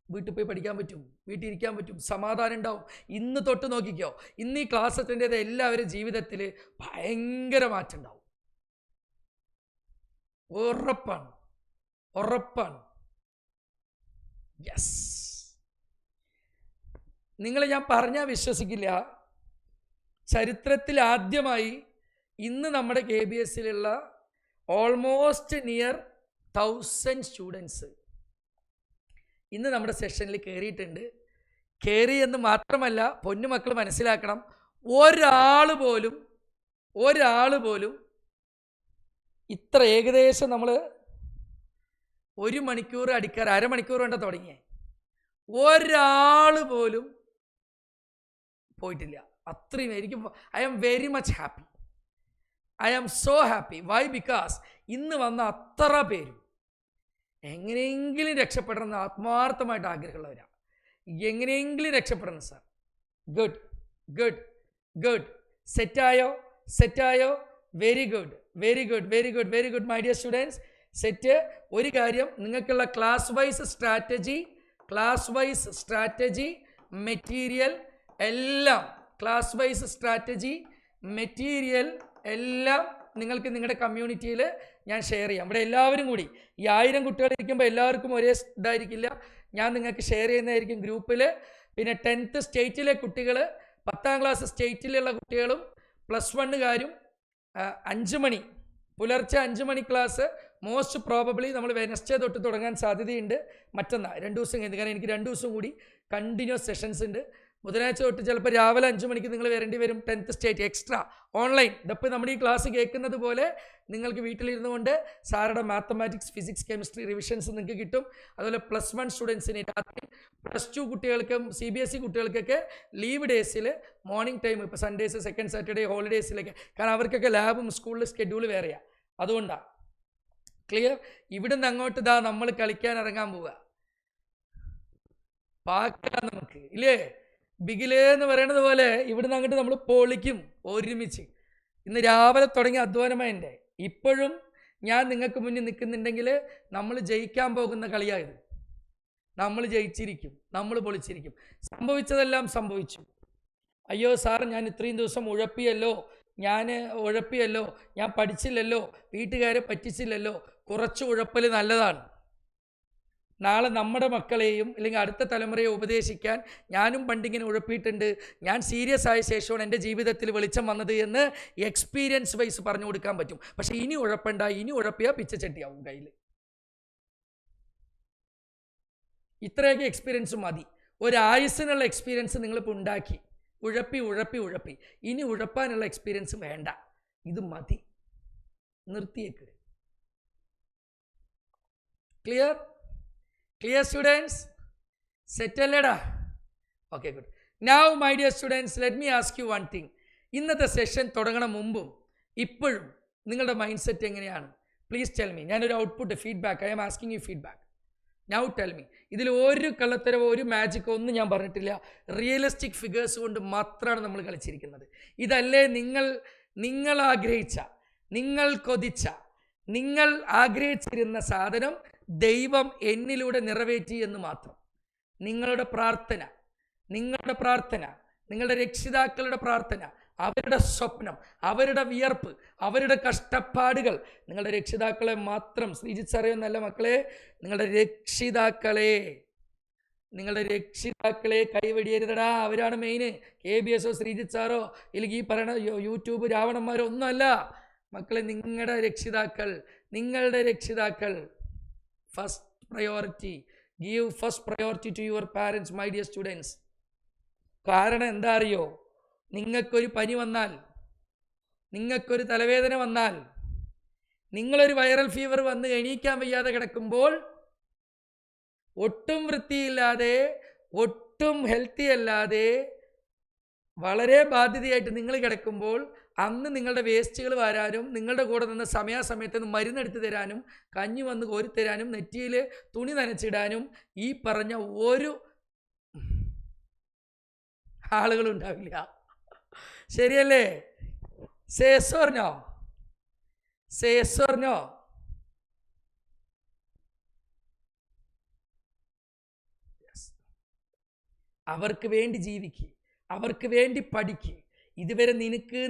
Speaker 1: വീട്ടിൽ പോയി പഠിക്കാൻ പറ്റും, വീട്ടിൽ ഇരിക്കാൻ പറ്റും, സമാധാനം ഉണ്ടാവും. ഇന്ന് തൊട്ട് നോക്കിക്കോ, ഇന്ന് ഈ ക്ലാസ് അറ്റൻഡ് ചെയ്ത എല്ലാവരും ജീവിതത്തിൽ ഭയങ്കര മാറ്റം ഉണ്ടാവും. ഉറപ്പാണ്. യെസ്. നിങ്ങൾ ഞാൻ പറഞ്ഞാൽ വിശ്വസിക്കില്ല, ചരിത്രത്തിൽ ആദ്യമായി ഇന്ന് നമ്മുടെ KBSലുള്ള ഓൾമോസ്റ്റ് നിയർ 1000 സ്റ്റുഡൻസ് ഇന്ന് നമ്മുടെ സെഷനിൽ കയറിയിട്ടുണ്ട്. കയറി എന്ന് മാത്രമല്ല, പൊന്നുമക്കൾ മനസ്സിലാക്കണം, ഒരാൾ പോലും ഇത്ര ഏകദേശം നമ്മൾ 1 മണിക്കൂർ അടിക്കാറ്, അരമണിക്കൂർ കൊണ്ട് തുടങ്ങിയേ, ഒരാൾ പോലും പോയിട്ടില്ല. അത്രയും എനിക്ക് I am very much happy. I am so happy. Why? Because ഇന്ന് വന്ന അത്ര പേരും എങ്ങനെയെങ്കിലും രക്ഷപ്പെടണം എന്ന് ആത്മാർത്ഥമായിട്ട് ആഗ്രഹമുള്ളവരാണ്. എങ്ങനെയെങ്കിലും രക്ഷപ്പെടണം സാർ. ഗുഡ്. സെറ്റായോ? Very good my dear students. Set. ഒരു കാര്യം, നിങ്ങൾക്കുള്ള ക്ലാസ് വൈസ് സ്ട്രാറ്റജി മെറ്റീരിയൽ എല്ലാം നിങ്ങൾക്ക് നിങ്ങളുടെ കമ്മ്യൂണിറ്റിയിൽ ഞാൻ ഷെയർ ചെയ്യാം. ഇവിടെ എല്ലാവരും കൂടി ഈ 1000 കുട്ടികൾ ഇരിക്കുമ്പോൾ എല്ലാവർക്കും ഒരേ ഇതായിരിക്കില്ല. ഞാൻ നിങ്ങൾക്ക് ഷെയർ ചെയ്യുന്നതായിരിക്കും ഗ്രൂപ്പിൽ. പിന്നെ 10th സ്റ്റേറ്റിലെ കുട്ടികൾ, 10ാം ക്ലാസ് സ്റ്റേറ്റിലുള്ള കുട്ടികളും +1കാരും 5 മണി പുലർച്ചെ 5 മണി ക്ലാസ് മോസ്റ്റ് പ്രോബബ്ലി നമ്മൾ വെനസ്ഡേ തൊട്ട് തുടങ്ങാൻ സാധ്യതയുണ്ട്. മറ്റന്നാൾ 2 ദിവസം കഴിഞ്ഞ്, കാരണം എനിക്ക് 2 ദിവസം കൂടി കണ്ടിന്യൂസ് സെഷൻസ് ഉണ്ട്. ബുധനാഴ്ച തൊട്ട് ചിലപ്പോൾ രാവിലെ 5 മണിക്ക് നിങ്ങൾ വരേണ്ടി വരും. 10th state extra online. ഇതപ്പോൾ നമ്മുടെ ഈ ക്ലാസ് കേൾക്കുന്നത് പോലെ നിങ്ങൾക്ക് വീട്ടിലിരുന്നു കൊണ്ട് സാറുടെ മാത്തമാറ്റിക്സ്, ഫിസിക്സ്, കെമിസ്ട്രി റിവിഷൻസ് നിങ്ങൾക്ക് കിട്ടും. അതുപോലെ +1 സ്റ്റുഡൻസിന് രാത്രി, +2 കുട്ടികൾക്കും CBSE കുട്ടികൾക്കൊക്കെ ലീവ് ഡേയ്സിൽ മോർണിംഗ് ടൈം, ഇപ്പോൾ സൺഡേസ്, സെക്കൻഡ് സാറ്റർഡേ ഹോളിഡേയ്സിലൊക്കെ, കാരണം അവർക്കൊക്കെ ലാബും സ്കൂളിൽ ഷെഡ്യൂൾ വേറെയാണ്. അതുകൊണ്ടാണ്. ക്ലിയർ? ഇവിടുന്ന് അങ്ങോട്ട് ഇതാ നമ്മൾ കളിക്കാൻ ഇറങ്ങാൻ പോവുക. പാക്കാം നമുക്ക്, ഇല്ലേ? ബിഗിലേ എന്ന് പറയുന്നത് പോലെ ഇവിടുന്ന് അങ്ങോട്ട് നമ്മൾ പൊളിക്കും ഒരുമിച്ച്. ഇന്ന് രാവിലെ തുടങ്ങിയ അധ്വാനമായതിൻ്റെ ഇപ്പോഴും ഞാൻ നിങ്ങൾക്ക് മുന്നിൽ നിൽക്കുന്നുണ്ടെങ്കിൽ നമ്മൾ ജയിക്കാൻ പോകുന്ന കളിയായത്. നമ്മൾ ജയിച്ചിരിക്കും, നമ്മൾ പൊളിച്ചിരിക്കും. സംഭവിച്ചതെല്ലാം സംഭവിച്ചു. അയ്യോ സാർ, ഞാൻ ഇത്രയും ദിവസം ഉഴപ്പിയല്ലോ, ഞാൻ പഠിച്ചില്ലല്ലോ, വീട്ടുകാരെ പറ്റിച്ചില്ലല്ലോ. കുറച്ച് ഉഴപ്പൽ നല്ലതാണ്. നാളെ നമ്മുടെ മക്കളെയും അല്ലെങ്കിൽ അടുത്ത തലമുറയെ ഉപദേശിക്കാൻ ഞാനും പണ്ടിങ്ങനെ ഉഴപ്പിയിട്ടുണ്ട്, ഞാൻ സീരിയസ് ആയ ശേഷമാണ് എൻ്റെ ജീവിതത്തിൽ വെളിച്ചം വന്നത് എന്ന് എക്സ്പീരിയൻസ് വൈസ് പറഞ്ഞു കൊടുക്കാൻ പറ്റും. പക്ഷെ ഇനി ഉഴപ്പണ്ട, ഇനി ഉഴപ്പിയാൽ പിച്ചച്ചട്ടിയാവും കയ്യിൽ. ഇത്രയൊക്കെ എക്സ്പീരിയൻസ് മതി. ഒരായുസിനുള്ള എക്സ്പീരിയൻസ് നിങ്ങളിപ്പോൾ ഉണ്ടാക്കി. ഉഴപ്പി ഇനി ഉഴപ്പാനുള്ള എക്സ്പീരിയൻസ് വേണ്ട, ഇത് മതി, നിർത്തിയേക്ക്. Clear? Clear students? Settled? Okay, good. Now my dear students, let me ask you one thing. ഇന്നത്തെ സെഷൻ തുടങ്ങണ മുമ്പും ഇപ്പോഴും നിങ്ങളുടെ മൈൻഡ് സെറ്റ് എങ്ങനെയാണ്? Please tell me. ഞാനൊരു output feedback, I am asking you feedback. Now tell me. ഇതിൽ ഒരു കള്ളത്തരവോ ഒരു മാജിക്കോ ഒന്നും ഞാൻ പറഞ്ഞിട്ടില്ല. റിയലിസ്റ്റിക് ഫിഗേഴ്സ് കൊണ്ട് മാത്രമാണ് നമ്മൾ കളിച്ചിരിക്കുന്നത്. ഇതല്ലേ നിങ്ങൾ ആഗ്രഹിച്ച, നിങ്ങൾ കൊതിച്ച, നിങ്ങൾ ആഗ്രഹിച്ചിരുന്ന സാധനം ദൈവം എന്നിലൂടെ നിറവേറ്റി എന്ന് മാത്രം. നിങ്ങളുടെ പ്രാർത്ഥന, നിങ്ങളുടെ രക്ഷിതാക്കളുടെ പ്രാർത്ഥന, അവരുടെ സ്വപ്നം, അവരുടെ വിയർപ്പ്, അവരുടെ കഷ്ടപ്പാടുകൾ, നിങ്ങളുടെ രക്ഷിതാക്കളെ മാത്രം. ശ്രീജിത്ത് സാറേന്നല്ല മക്കളെ, നിങ്ങളുടെ രക്ഷിതാക്കളെ കൈവെടിയരുതടാ. അവരാണ് മെയിന്. KBSO ശ്രീജിത്ത് സാറോ ഇല്ലെങ്കിൽ ഈ പറയുന്ന യൂട്യൂബ് രാവണന്മാരോ ഒന്നുമല്ല മക്കളെ. നിങ്ങളുടെ രക്ഷിതാക്കൾ first priority. Give first priority to your parents, my dear students. കാരണം എന്താ അറിയോ? നിങ്ങൾക്കൊരു പനി വന്നാൽ, നിങ്ങൾക്കൊരു തലവേദന വന്നാൽ, നിങ്ങളൊരു വൈറൽ ഫീവർ വന്ന് എണീക്കാൻ വയ്യാതെ കിടക്കുമ്പോൾ, ഒട്ടും വൃത്തിയില്ലാതെ, ഒട്ടും ഹെൽത്തി അല്ലാതെ, വളരെ ബാധ്യതയായിട്ട് നിങ്ങൾ കിടക്കുമ്പോൾ, അന്ന് നിങ്ങളുടെ വേസ്റ്റുകൾ വാരാനും, നിങ്ങളുടെ കൂടെ നിന്ന് സമയാസമയത്ത് മരുന്നെടുത്ത് തരാനും, കഞ്ഞി വന്ന് കോരിത്തരാനും, നെറ്റിയിൽ തുണി നനച്ചിടാനും ഈ പറഞ്ഞ ഒരു ആളുകളുണ്ടാവില്ല. ശരിയല്ലേ? സേസോർനോ അവർക്ക് വേണ്ടി ജീവിക്കുക, അവർക്ക് വേണ്ടി പഠിക്കുക. ഇതുവരെ നിനക്ക്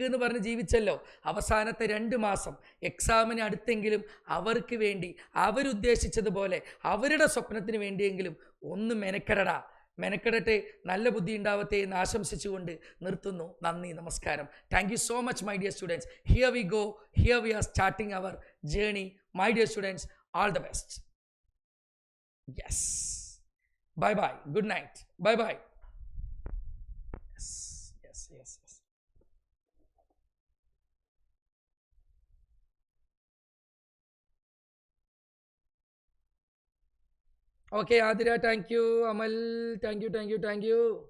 Speaker 1: എന്ന് പറഞ്ഞ് ജീവിച്ചല്ലോ. അവസാനത്തെ 2 മാസം എക്സാമിന് അടുത്തെങ്കിലും അവർക്ക് വേണ്ടി, അവരുദ്ദേശിച്ചതുപോലെ, അവരുടെ സ്വപ്നത്തിന് വേണ്ടിയെങ്കിലും ഒന്ന് മെനക്കെടട്ടെ. നല്ല ബുദ്ധി ഉണ്ടാവട്ടെ എന്ന് ആശംസിച്ചുകൊണ്ട് നിർത്തുന്നു. നന്ദി, നമസ്കാരം. Thank you so much my dear students. Here we go, here we are starting our journey. My dear students, all the best. Yes. Bye. Good night. Bye. Yes. Okay, Adira, thank you. Amal, thank you.